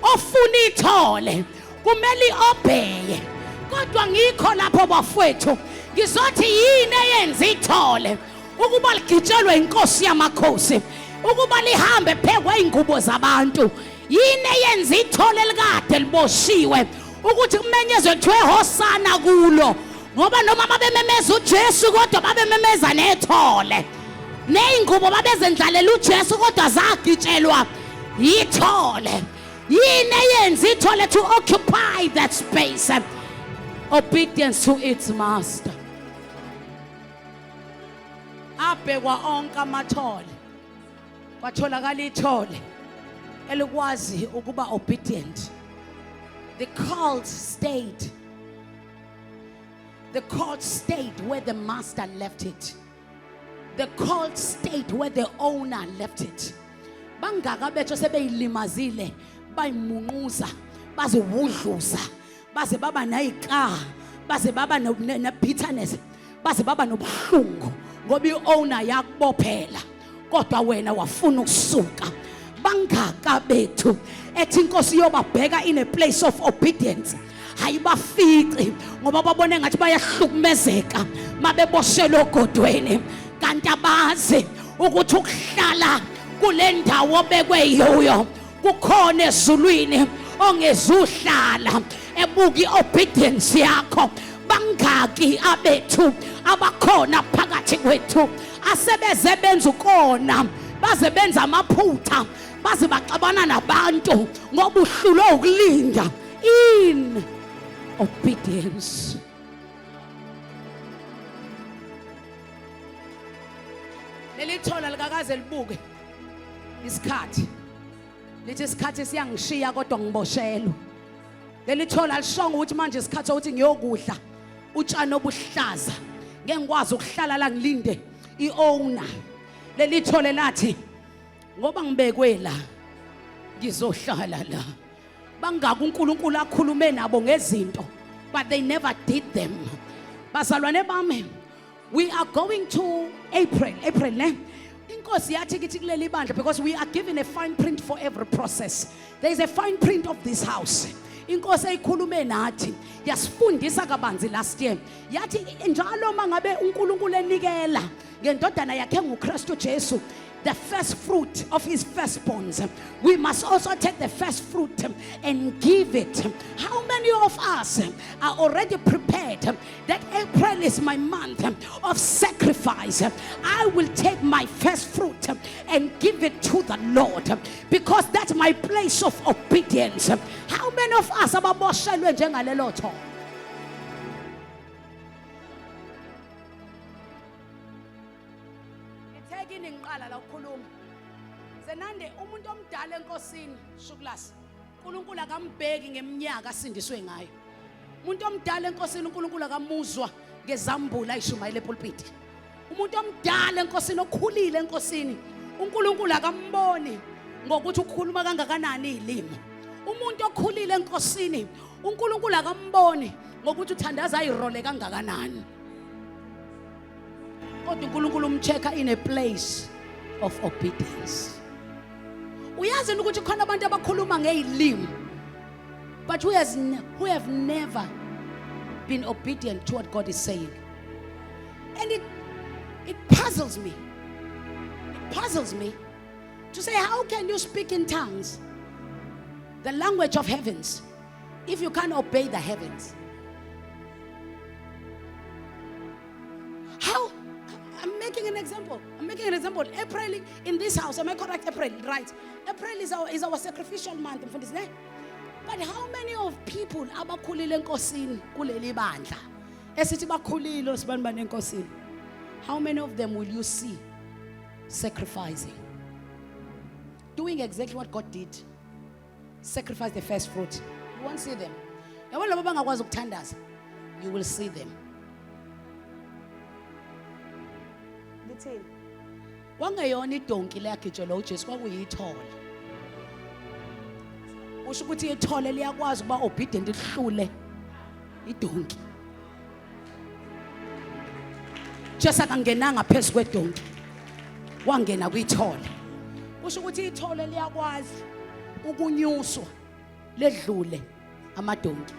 ofuna ithole kumele i-obeye. Kodwa ngikho lapho bafowethu ngizothi yini eyenza ithole ukuba ligitshelwe inkosi yamakhosi, ukuba lihambe phekwe ingubo zabantu? Yini eyenza ithole likade liboshiwe ukuthi kumenyezwe kuthiwe hosana kulo? Ngoba noma babememeza uJesu kodwa babememeza nethole, neyingubo babezendlalela uJesu kodwa zagitshelwa yithole. Yini eyenza ithole to occupy that space? Obedience to its master. Abhekwa onke amathole kwatholakala ithole elikwazi ukuba obedient. The cult stayed where the master left it. The cult stayed where the owner left it. Bangaka bethu sebeyilimazile, bayimunquza, bazewudluza, baze baba nayika, baze baba ne-bitterness, baze baba nobuhlungu ngoba i-owner yakubophela kodwa wena wafuna ukusuka. bangaka bethu ethi inkosi yobabheka in a place of obedience hayibafici ngoba babone ngathi bayahlukumezeka mabeboshelwe ogodweni kanti abazi ukuthi ukuhlala kule ndawo obekwe yiyo kukhona ezulwini ongezuhlala ebuki obedience yakho. Bangaki abethu abakhona phakathi kwethu asebeze benza ukona baze benza amaphutha baze baxabana nabantu ngoba uhlulo ukulinda in obedience. Lelithola likakaze libuke isikhathi lithi isikhathi siyangishiya kodwa ngiboshelwe. Lelithola lishonga ukuthi manje isikhathi ukuthi ngiyokudla utshani obuhlaza ngeke ngikwazi ukuhlala la ngilinde iowner. Lelithole lathi ngoba ngibekwe la ngizohlala la. Bangaka uNkulunkulu akhulume nabo ngezinto but they never did them. Bazalwane bami, we are going to April ne inkosi yathi kithi kuleli bandla because we are given a fine print for every process. There is a fine print of this house. Inkosi eyikhulume nathi yasifundisa kabanzi last year yathi njalo mangabe uNkulunkulu enikela ngendodana yakhe nguKristu Jesu the first fruit of his firstborns, we must also take the first fruit and give it. How many of us are already prepared that April is my month of sacrifice? I will take my first fruit and give it to the Lord because that's my place of obedience. How many of us are baboshelwe njengalelo tho? Ngiqala la ukukhuluma senande umuntu omdala enkosini Shuglas uNkulunkulu akambheki ngeminyaka asindiswe ngayo. Umuntu omdala enkosini uNkulunkulu akamuzwa ngezambula ayishumayele epulpit. Umuntu omdala enkosini okhulile enkosini uNkulunkulu akamboni ngokuthi ukhuluma kangakanani izilimi. Umuntu okhulile enkosini uNkulunkulu akamboni ngokuthi uthandaza ayirole kangakanani. Kodwa uNkulunkulu umcheka in a place of obedience. Uyazi ukuthi khona abantu abakhuluma ngezilimi but who have never been obedient to what God is saying. And it puzzles me. It puzzles me to say, how can you speak in tongues, the language of heavens, if you can't obey the heavens? How? I'm making an example. April in this house, am I correct? April, right? April is our sacrificial month. But how many of people abakhulile enkosini kuleli bandla? Esithi bakhulile sibanibane enkosini. How many of them will you see sacrificing? Doing exactly what God did. Sacrifice the first fruit. You won't see them. Yabona labo bangakwazi ukuthandaza. You will see them. Lithini? Wangeyona idonki leyagijela uJesu kwakuyithole. Usho ukuthi ithole liyakwazi ukuba obedient lihlule idonki. Jesu akangenanga phezulu kwedonki. Wangena kwithole. Usho ukuthi ithole liyakwazi ukunyuswa ledlule amadonki.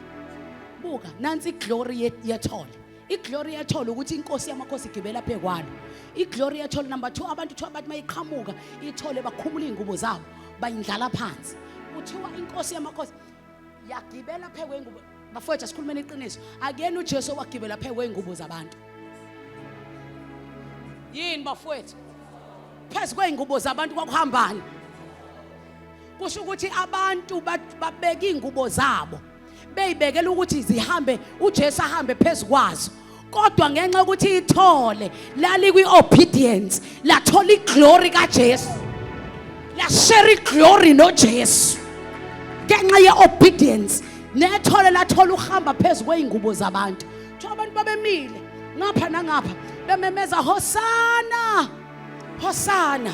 Buka nansi iglory yethole. Iglory yethole ukuthi inkosi yamakhosi igibela phe kwalo. Iglory yethole number 2 abantu mayiqhamuka ithole bakhumula ingubo zabo bayindlala phansi. Kuthiwa inkosi yamakhosi yagibela phe kwengubo. Bafowethu asikhulumeni iqiniso. Akuyena uJesu wagibela phe kwengubo zabantu. Yini bafowethu? Phezu kweingubo zabantu kwakuhambani. Kusho ukuthi abantu babeka ingubo zabo beyibekela ukuthi zihambe uJesu ahambe phezu kwazo. Kodwa ngenxa ukuthi ithole lali kwi-obedience lathola iglory kaJesu, la share iglory noJesu ngenxa ye-obedience. Nethole lathola uhamba phezu kweingubo zabantu. Thola abantu babemile ngapha nangapha bememeza Hosana, Hosanna,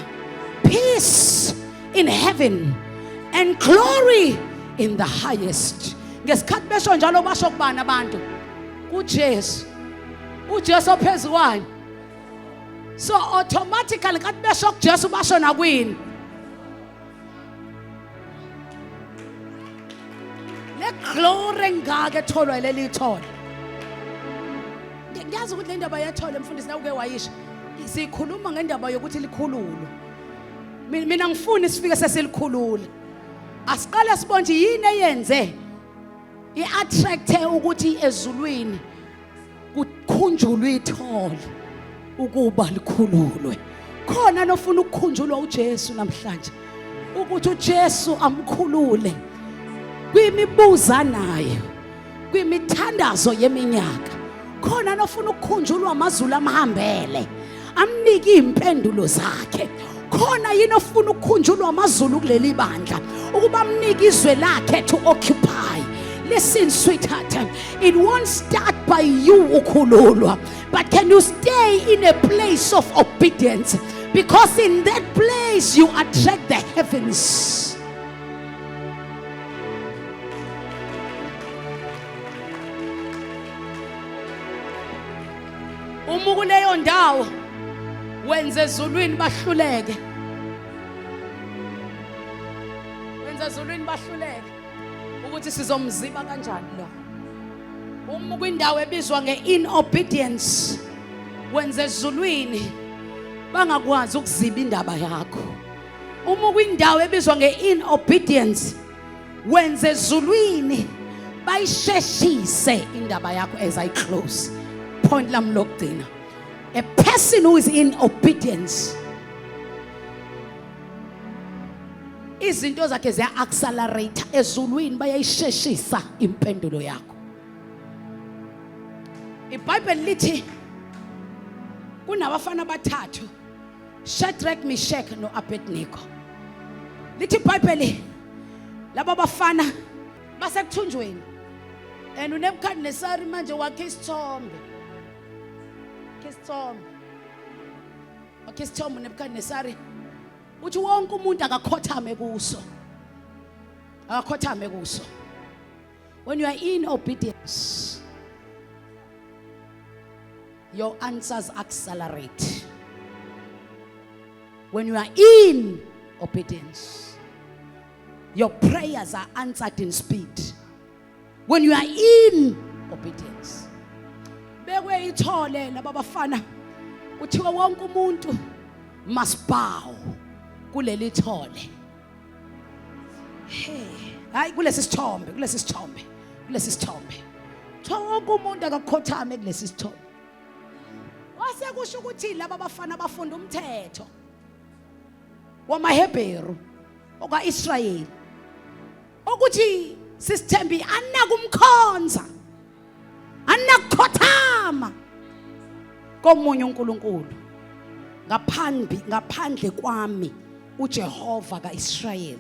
peace in heaven and glory in the highest. Ngesikhathi besho njalo basho kubani abantu? kuJesu. uJesu ophezu kwani? So automatically kathi besho kuJesu basho nakwini? neglory engaka etholwa leli thole. Ngiyazi ukuthi le ndaba yethole mfundisi nawuke wayisho sikhuluma ngendaba yokuthi likhululwe. Mina ngifuna sifike sesilikhulula. Asiqale sibonje yini eyenze iattracte ukuthi ezulwini kukhunjulwe ithole ukuba likhululwe. Khona nofuna ukukhunjulwa uJesu namhlanje ukuthi uJesu amkhulule kwimibuza nayo kwimithandazo yeminyaka. Khona nofuna ukukhunjulwa amazulu amhambele amnike impendulo zakhe. Khona yini ofuna ukukhunjulwa amazulu kuleli bandla ukuba amnike izwe lakhe to occupy. Listen, sweetheart, it won't start by you ukhululwa, but can you stay in a place of obedience? Because in that place you attract the heavens. Umukuleyo ndawo wenze ezulwini bahluleke. Wenze ezulwini bahluleke ukuthi sizomziba kanjani lo. Uma kwindawo ebizwa ngeInobedience wenze ezulwini bangakwazi ukuziba indaba yakho. Uma kwindawo ebizwa ngeInobedience wenze ezulwini bayisheshise indaba yakho. As I close, point lam lokugcina, a person who is in obedience, izinto zakhe ziya accelerate ezulwini bayayisheshisa impendulo yakho. iBhayibheli lithi kunabafana abathathu, Shadrach, Meshach no Abednego. Lithi iBhayibheli laba bafana basekuthunjweni and uNebukadnesari manje wakhe isithombe. Wakhe isithombe uNebukadnesari uthi wonke umuntu akakhothame kuso. Akakhothame kuso. When you are in obedience, your answers accelerate. When you are in obedience, your prayers are answered in speed. When you are in obedience, bekwe ithole laba bafana uthiwa wonke umuntu must bow kuleli thole. Hey, hayi kulesi sithombe. Uthiwa wonke umuntu akakhothame kulesi sithombe. Wase kusho ukuthi laba bafana bafunda umthetho wamaHebheru okwaIsrayeli ukuthi sisithembi anakumkhonza, anakukhothama komunye uNkulunkulu ngaphandle kwami uJehova kaIsrayeli.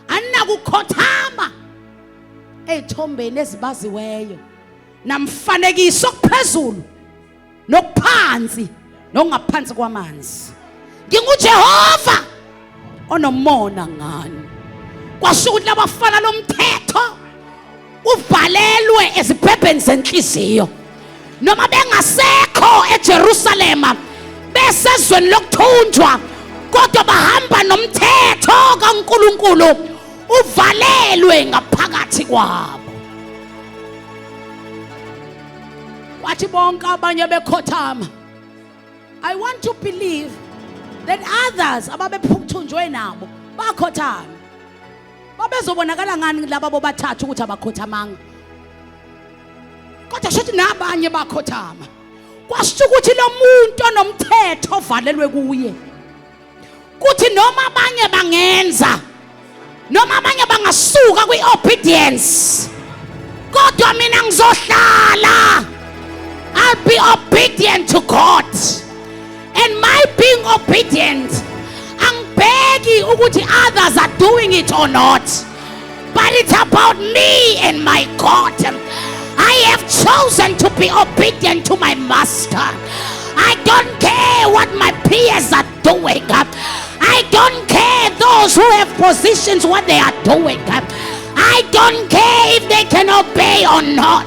Anakukhothama ezithombeni ezibaziweyo namfanekiso okuphezulu nokuphansi nokungaphansi kwamanzi. NginguJehova onomona ngani. Kwasho ukuthi labafana lomthetho uvalelwe ezibhebheni zenhliziyo noma bengasekho eJerusalema besezweni lokuthunjwa, kodwa bahamba nomthetho kaNkulunkulu uvalelwe ngaphakathi kwabo. Wathi bonke abanye bekhothama. I want to believe that others ababephunjwe nabo bakhothama. Babezobonakala ngani laba bobathathu ukuthi abakhothamanga? Kodwa shothi nabanye bakhothama. Kwasho ukuthi lo muntu onomthetho ovalelwe kuye, kuthi noma abanye bangenza, noma abanye bangasuka kwiobedience, kodwa mina ngizohlala. I'll be obedient to God. And my being obedient, angibheki ukuthi others are doing it or not, but it's about me and my God. I have chosen to be obedient to my master. I don't care what my peers are doing. I don't care those who have positions what they are doing. I don't care if they can obey or not.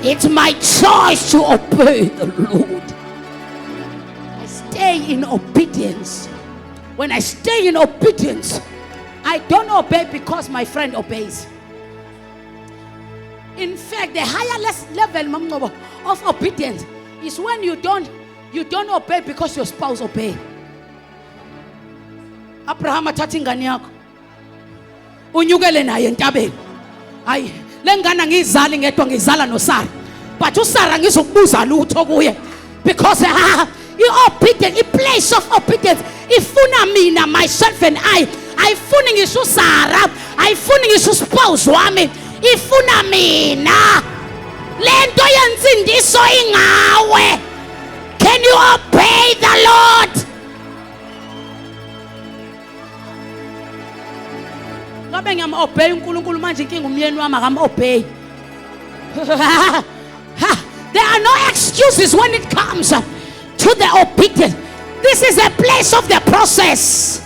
It's my choice to obey the Lord. I stay in obedience. When I stay in obedience, I don't obey because my friend obeys. In fact, the higher level Mamnobo, of obedience is when you don't obey because your spouse obey. Abraham athatha ingane yakho unyukele naye entabeni. Hayi lengane ngizali ngedwa ngizala noSara. But uSara ngizokubuza lutho kuye because i-obedience, a place of obedience ifuna mina myself and ayifuni ngisho uSara, ayifuni ngisho uspouse wami, ifuna mina. Lento yensindiso ingawe. Can you obey the Lord? Ngabe ngiyam-obey uNkulunkulu manje inkinga umyeni wami akam-obey. There are no excuses when it comes to the obedience. This is a place of the process.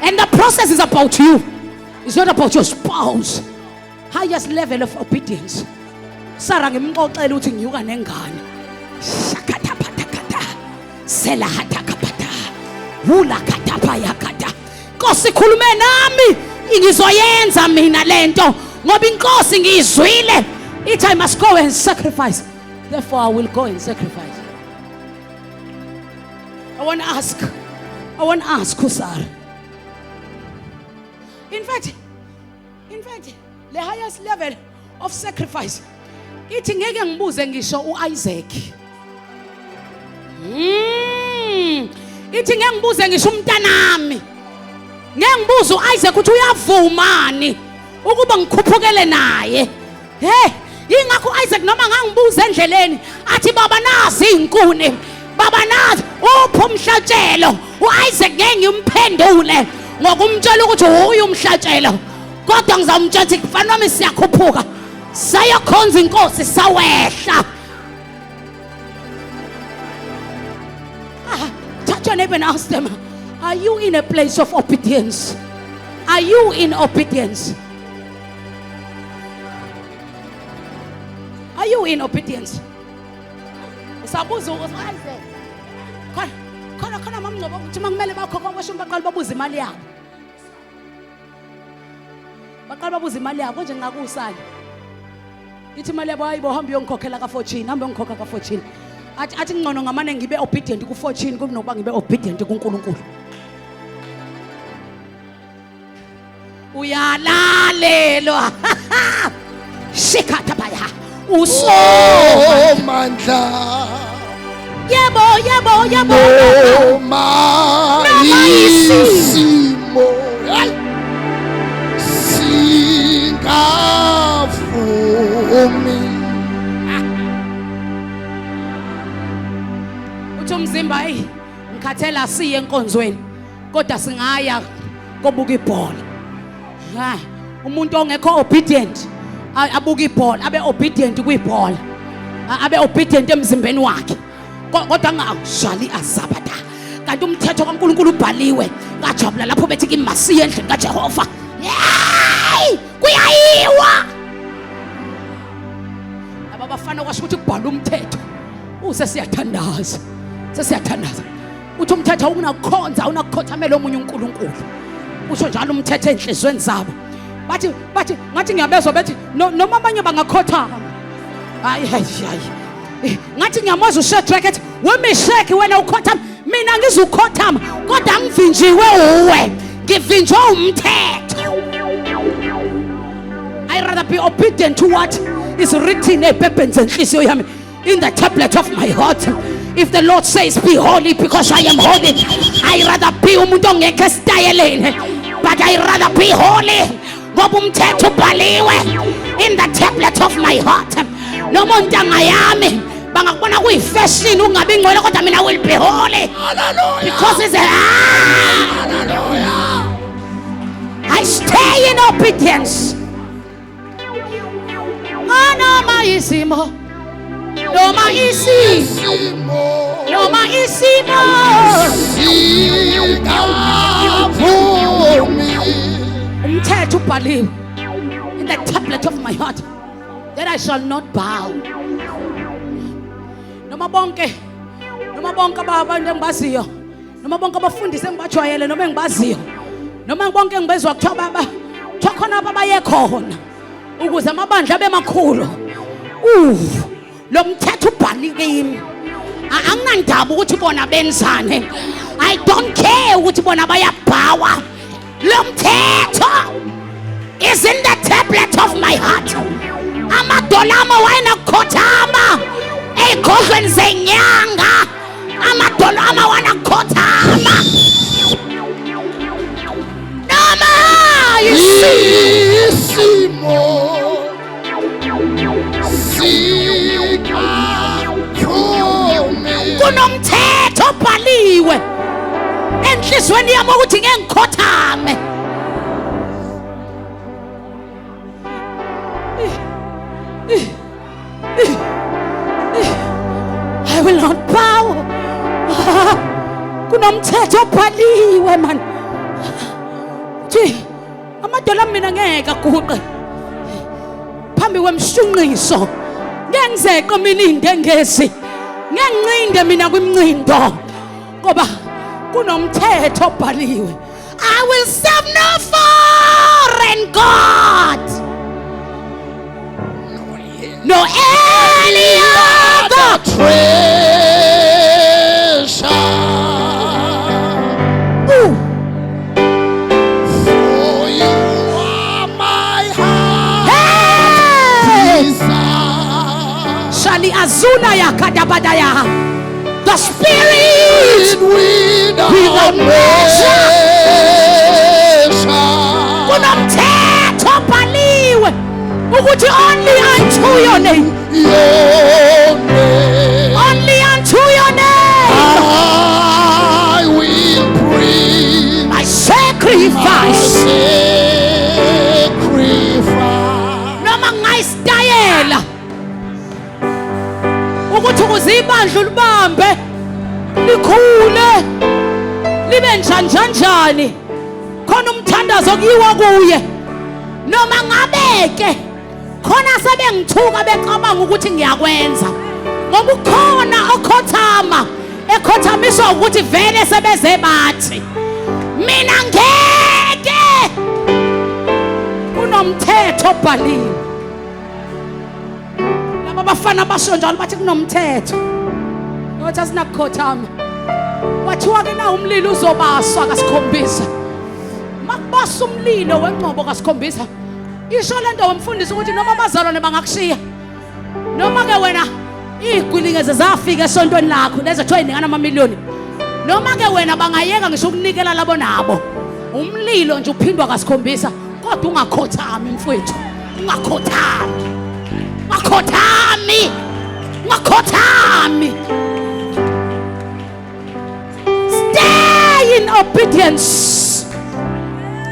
And the process is about you. It's not about your spouse. Highest level of obedience. Sara ngimxoxela uthi ngiyuka nengane. Shakata patakata. Sela hatakapata. Wula katapa yakata. Nkosi khulume nami. Ngizoyenza mina lento ngoba inkosi ngiyizwile. Ithi I must go and sacrifice. Therefore I will go and sacrifice. I want to ask Kusar. In fact, the highest level of sacrifice. Ithi ngeke ngibuze ngisho uIsaac. Ithi ngeke ngibuze ngisho umntanami. Ngeke ngibuze uIsaac ukuthi uyavumani ukuba ngikhuphukele naye. Ingakho uIsaac noma ngangibuza endleleni athi baba nazi izinkuni. Baba nazi upho umhlatshelo. uIsaac ngeke ngimphendule ngokumtshela ukuthi uyu umhlatshelo. Kodwa ngizamtshela ukuthi kufanele nami siyakhuphuka. Sayakhonza inkosi sawehla. Touch your neighbor and ask them, are you in a place of obedience? Are you in obedience? Are you in obedience? Usabuza uIsaac. Khona mama ngoba ukuthi mangimele bakhokha kwasho baqala babuza imali yabo. Baqala babuza imali yabo nje ngakusala. Ithi imali yabo hayibo hamba uyongikhokhela ka14, hamba uyongikhokha ka14. Athi ngcono ngamane ngibe obedient ku14 kunokuba ngibe obedient kuNkulunkulu. Uyalalelwa. Shikata baya. Uso mandla. Yebo. Noma isimo singavumi. Uthi umzimba ngikhathela siye enkonzweni kodwa singaya kobuka ibhola. Umuntu ongekho obedient abuka ibhola, abe obedient kwibhola. Abe obedient emzimbeni wakhe. Kodwa ngashali azabada. Kanti umthetho kaNkulunkulu ubhaliwe. Ngajabula lapho bethi kimasiye endlini kaJehova. Hey! Kuyayiwa. Abafana kwasho ukuthi kubhala umthetho. Sesiyathandaza. Uthi umthetho unakukhonza, unakukhothamela omunye uNkulunkulu. Usho njalo umthetho enhlizweni zabo. Bathi ngathi ngiyabezwa bethi noma abanye bangakhothama. Hayi. Ngathi ngiyamazwa uShadrach ethi wemesheki wena ukhothama mina ngizukhothama kodwa ngivinjiwe uwe ngivinjwe umthetho. I rather be obedient to what is written ebhebheni zenhliziyo yami in the tablet of my heart. If the Lord says be holy because I am holy, I rather be umuntu ongekho esitayeleni, but I rather be holy ngoba umthetho ubhaliwe in the tablet of my heart. Noma untanga yami bangakubona kuyifashion ungabi ngcwele kodwa mina will be holy. Hallelujah. Because it's hallelujah. I stay in obedience. Noma isimo. Umthetho ubhaliwe in the tablet of my heart that I shall not bow. Noma bonke abantu engibaziyo, noma bonke abafundisi engibajwayele, noma engibaziyo, noma bonke ngibezwa kuthiwa baba, kuthiwa khona abaye khona ukuze amabandla abe makhulu. lo mthetho ubhalike kimi. Anginandaba ukuthi bona benzane. I don't care ukuthi bona bayabhawa. Lo mthetho is in the tablet of my heart. Amadolama wayena khothama ey'godlweni zenyanga. Amadolama wana khothama. Noma isimo kunomthetho obhaliwe enhlizweni yami ukuthi ngeke ngikhothame. I will not bow. Kunomthetho obhaliwe man. Amadolo mina ngeke aguqe phambi kwemshunqiso. Ngenzeqe mina indengezi. Ngiyancinde mina kwimncindo ngoba kunomthetho obhaliwe. I will serve no foreign god, no any other treasure. For you are my heart. Shali azuna ya kadabadaya. The spirit without measure. Kunomthetho obhaliwe ukuthi only unto your name. Only unto your name. I will bring my sacrifice. Noma ngayistayela ukuthi uzibandla ulibambe likhule libe njanjanjani khona umthandazo kuyiwa kuye noma ngabeke khona sebengithuka becabanga ukuthi ngiyakwenza ngoba ukhona okhothama ekhothamiswa ukuthi vele sebeze bathi mina ngeke. Kunomthetho obhaliwe. Laba abafana basho njalo bathi kunomthetho ukuthi asinakukhothama. Wathiwa ke na umlilo uzobaswa kasikhombisa. Makubasa umlilo wengcobo kasikhombisa. Isho lento wemfundisi ukuthi noma abazalwane bangakushiya noma ke wena igwilingeze zafika esontweni lakho lezi kuthiwa iningana amamiliyoni noma ke wena bangayeka ngisho ukunikela labo nabo umlilo nje uphindwa kasikhombisa kodwa ungakhothami mfowethu ungakhothami ungakhothami. Stay in obedience.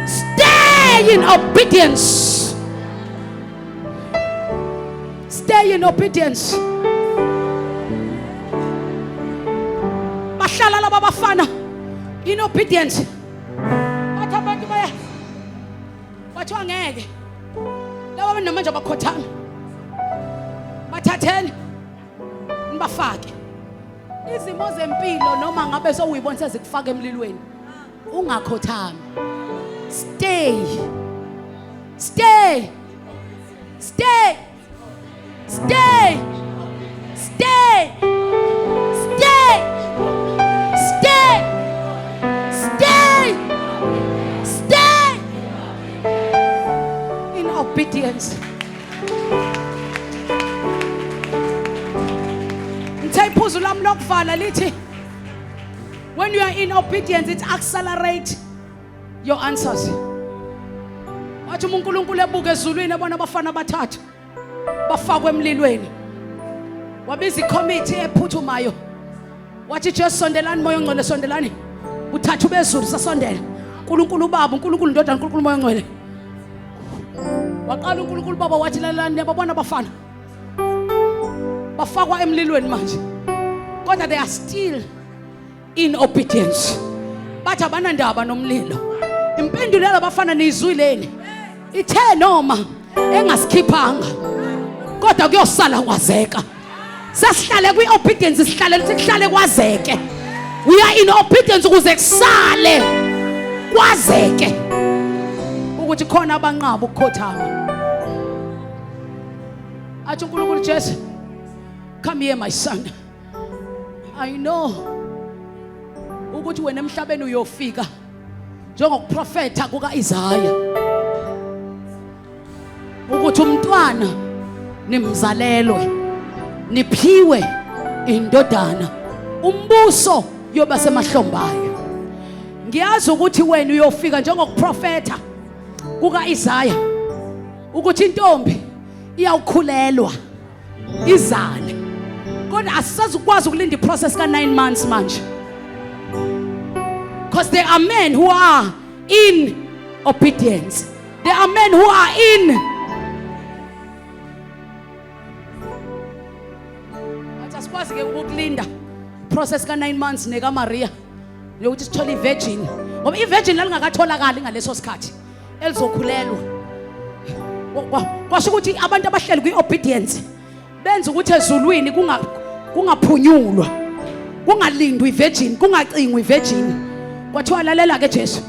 Stay in obedience. Stay in obedience. Bahlala laba bafana in obedience. Bathi abantu bathiwa ngeke laba banamanje abakhothama bathatheni nibafake izimo zempilo noma ngabe sowuyibona sezikufaka emlilweni ungakhothami. Stay. Stay. Stay. Stay. Stay. Stay. Stay. Stay. Stay. In obedience. Iphuzu lami lokuvala lithi when you are in obedience it accelerates your answers. Wathi uNkulunkulu ebuka ezulwini ebona abafana bathathu bafakwe emlilweni wabiza icommittee ephuthumayo wathi Jesu sondelani moya ongcwele sondelani uthathu bezulu sasondela uNkulunkulu Baba uNkulunkulu Ndodana uNkulunkulu Moya Ongcwele waqala uNkulunkulu Baba wathi lalani yababona abafana bafakwa emlilweni manje kodwa they are still in obedience. Bathi abanandaba nomlilo. Impendulo yabafana nizwileni ithe noma engasikhiphanga kodwa kuyosala kwazeka. Sasihlale kwi-obedience sihlale sihlale kwazeke. We are in obedience ukuze kusale kwazeke ukuthi khona abanqaba ukukhothama. athi uNkulunkulu Jesu, come here my son, I know ukuthi wena emhlabeni uyofika njengokuprofetha kukaIsaya ukuthi umntwana nimzalelwe niphiwe indodana umbuso yoba semahlombayo. Ngiyazi ukuthi wena uyofika njengokuprofetha kukaIsaya ukuthi intombi iyawukhulelwa izale, kodwa asisazukwazi ukulinda iprocess ka9 months manje, because there are men who are in obedience, there are men who are in asikwazi ke ukulinda process ka9 months neka Maria yokuthi sithole ivirgin, ngoba ivirgin lalingakatholakali ngaleso sikhathi elizokhulelwa. Kwasho ukuthi abantu abahleli kwi-obedience benza ukuthi ezulwini kungaphunyulwa, kungalindwa ivirgin, kungacingwa ivirgin. Kwathiwa lalela ke Jesu,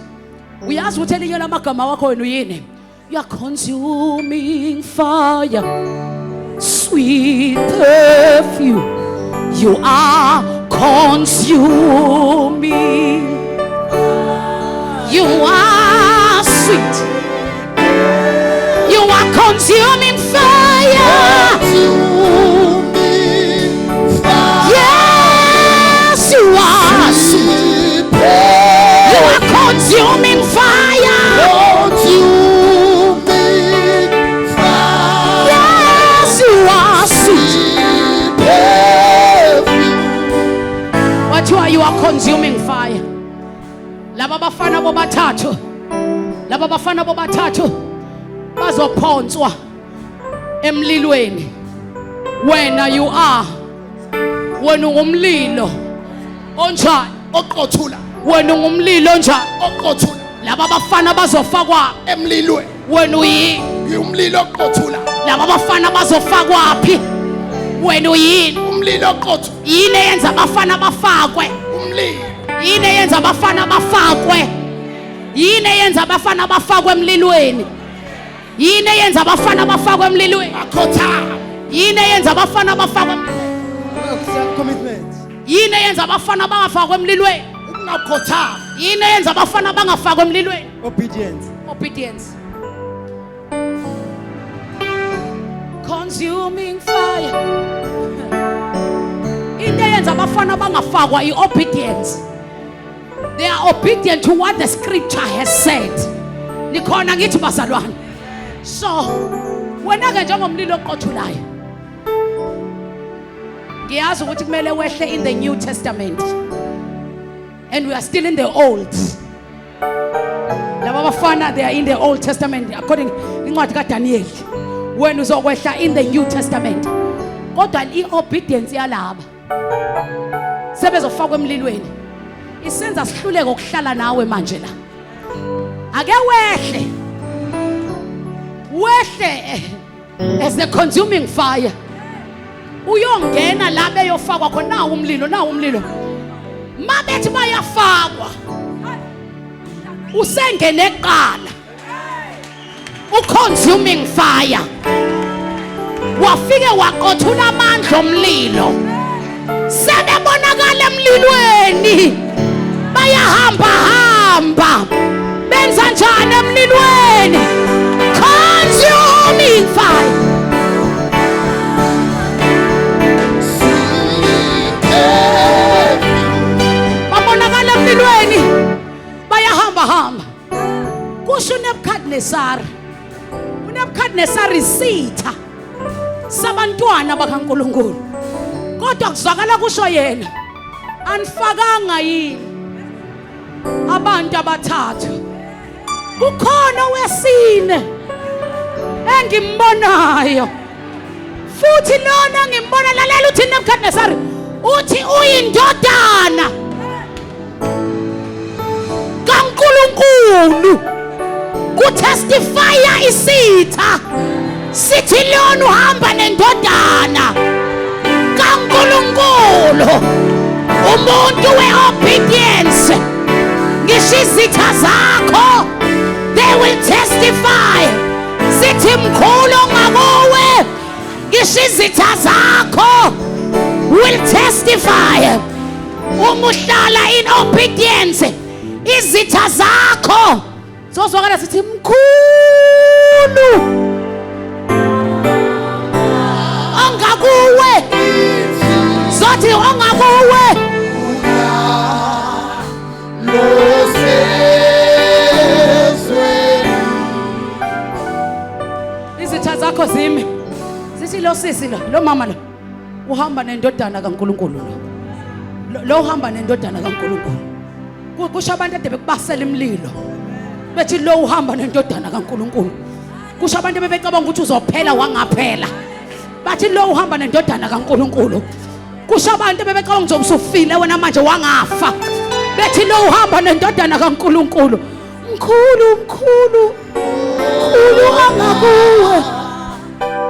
uyazi ukuthi elinye lamagama wakho wena uyini? You are consuming fire, sweet perfume. You are consuming. You are sweet. You are consuming fire. Yes, you are sweet. You are consuming fire. Yes, you are sweet. What you are consuming fire. Laba bafana bobathathu bazophonswa emlilweni. Wena you are, wena ungumlilo onjani oqothula, wena ungumlilo onjani oqothula. Laba bafana bazofakwa Emlilweni wena umlilo oqothula. laba bafana bazofakwa phi? Wena uyini? Umlilo oqothula. Yini eyenza abafana bafakwe? Umlilo. Yini eyenza abafana bafakwe? Yini eyenza abafana bafakwe emlilweni? Yini eyenza abafana bafakwe emlilweni? Akhotha. Yini eyenza abafana bafakwe? Commitment. Yini eyenza abafana bangafakwe emlilweni? Ukungakhotha. Yini eyenza abafana bangafakwe emlilweni? Obedience. Obedience. Consuming fire. Into eyenza abafana bangafakwa i-obedience. They are obedient to what the scripture has said. Nikhona ngithi bazalwane. So, wena ke njengomlilo oqothulayo, ngiyazi ukuthi kumele wehle in the New Testament, and we are still in the Old. Laba bafana, they are in the Old Testament according incwadi kaDaniel. Wena uzokwehla in the New Testament, kodwa i-obedience yalaba sebezofakwa emlilweni isenza sihluleke ukuhlala nawe manje la. Ake wehle as the consuming fire, uyongena la beyofakwa khona. Nawo umlilo mabethi bayafakwa, usengene eqala u-consuming fire, wafike waqothula amandla omlilo, sebebonakala emlilweni, bayahamba benza njani emlilweni? Consuming fire. Babonakala emlilweni, bayahamba. Kusho uNebukadnesari isitha sabantwana bakaNkulunkulu, kodwa kuzwakala kusho yena, anifakanga yini abantu abathathu? Kukhona owesine engimbonayo, futhi lona ngimbona. Lalela uthi Nebukadnesari uthi uyindodana kaNkulunkulu. Kutestifya isitha sithi lona uhamba nendodana kaNkulunkulu, umuntu we-obedience. Ngisho izitha zakho, they will testify, sithi mkhulu ngakuwe. ngisho izitha zakho will testify. Uma uhlala in obedience, izitha zakho zozwakala sithi mkhulu ongakuwe, zothi ongakuwe. Izitha zakho zimi sithi lo sisi lo mama lo uhamba nendodana kaNkuluNkulu lo uhamba nendodana kaNkuluNkulu. Kusho abantu ade bekubasela imlilo bethi lo uhamba nendodana kaNkuluNkulu. Kusho abantu bebecabanga ukuthi uzophela wangaphela bathi lo uhamba nendodana kaNkuluNkulu. Kusho abantu bebecabanga ukuthi usufile wena manje wangafa bethi lo uhamba nendodana kaNkuluNkulu. Mkhulu mkhulu mkhulu angakuwe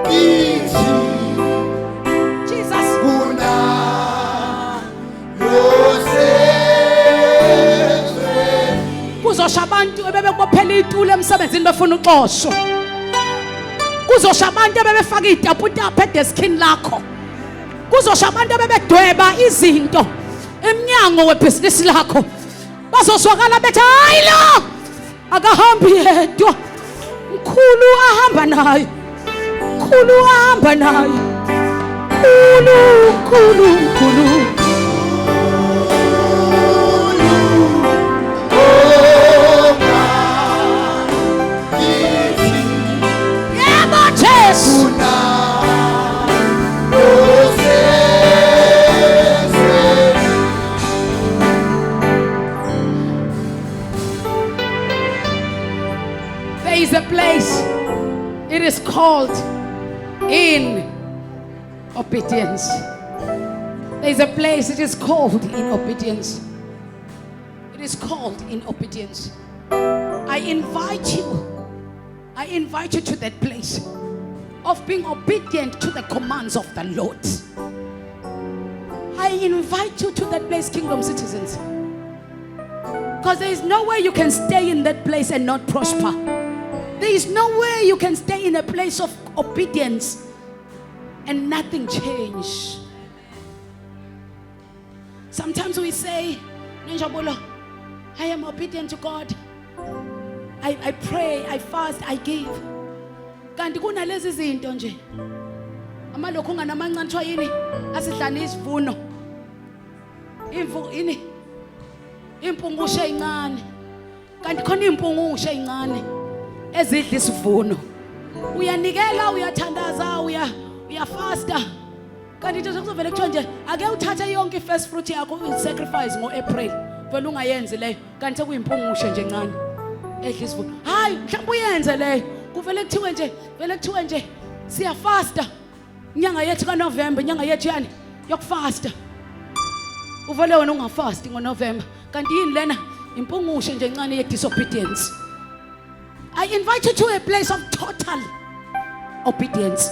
Jesus. Kuzosha abantu ebebekubophela itulo emsebenzini befuna uxoshwa. Kuzosha abantu ebebefaka itaputapa edeskini lakho. Kuzosha abantu ebebedweba izinto emnyango webhizinisi lakho. Bazoswakala bethi hayi lo akahambi yedwa, mkhulu ahamba naye, mkhulu ahamba naye, mkhulu mkhulu mkhulu. Yebo Jesu. There is a place, it is called in obedience. There is a place, it is called in obedience. It is called in obedience. I invite you to that place of being obedient to the commands of the Lord. I invite you to that place, kingdom citizens. Because there is no way you can stay in that place and not prosper. There is no way you can stay in a place of obedience and nothing change. Sometimes we say, Ninjabolo, I am obedient to God. I pray, I fast, I give. Kanti kunalezi zinto nje. Amalokhu nganamancane kuthiwa yini asidlana isivuno. Impungushe ezincane. Kanti khona impungushe ezincane ezidla isivuno. Uyanikela, uyathandaza, uyafasta. Kanti into sokuvela kuthiwa nje ake uthathe yonke first fruit yakho uyisacrifice ngo-April. Vele ungayenzi leyo. Kanti sekuyimpungushe nje encane edla isivuno. Hayi, mhlawumbe uyenze leyo. Kuvele kuthiwe nje siyafasta. Inyanga yethu kaNovember, inyanga yethu yani yokufasta. Uvele wena ungafasti ngoNovember. Kanti yini lena impungushe nje encane ye-disobedience. I invite you to a place of total obedience.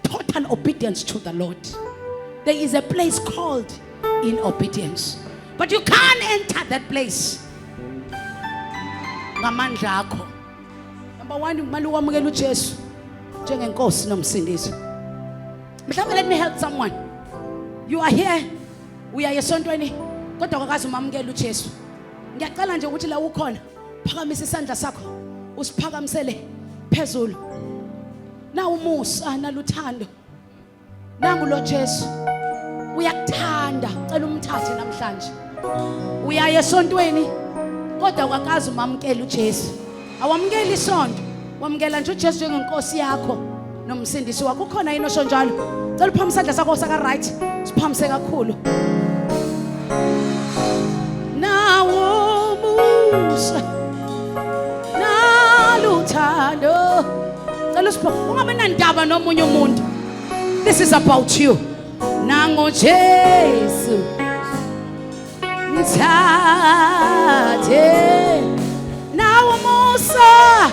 Total obedience to the Lord. There is a place called in obedience. But you can't enter that place ngamandla akho. Number one, kumele uwamukele uJesu njengenkosi nomsindisi. Mhlawumbe let me help someone. You are here, we are esontweni, kodwa akakazi umamukele uJesu. Ngiyacela nje ukuthi la ukhona, phakamisa isandla sakho, usiphakamisele phezulu. Na umusa naluthando. Nangu lo Jesu. Uyakuthanda, cela umthathe namhlanje. Uyaye esontweni, kodwa akakazi umamukele uJesu. Awamukeli isonto, wamukela nje uJesu njengenkosi yakho nomsindisi wakho. Ukhona yini osho njalo? Cela uphakamisa isandla sakho saka right, siphamise kakhulu. Nawo musa naluthando. Cela usipho ungabe nandaba nomunye umuntu. This is about you. Nango Jesu mthathe nawo musa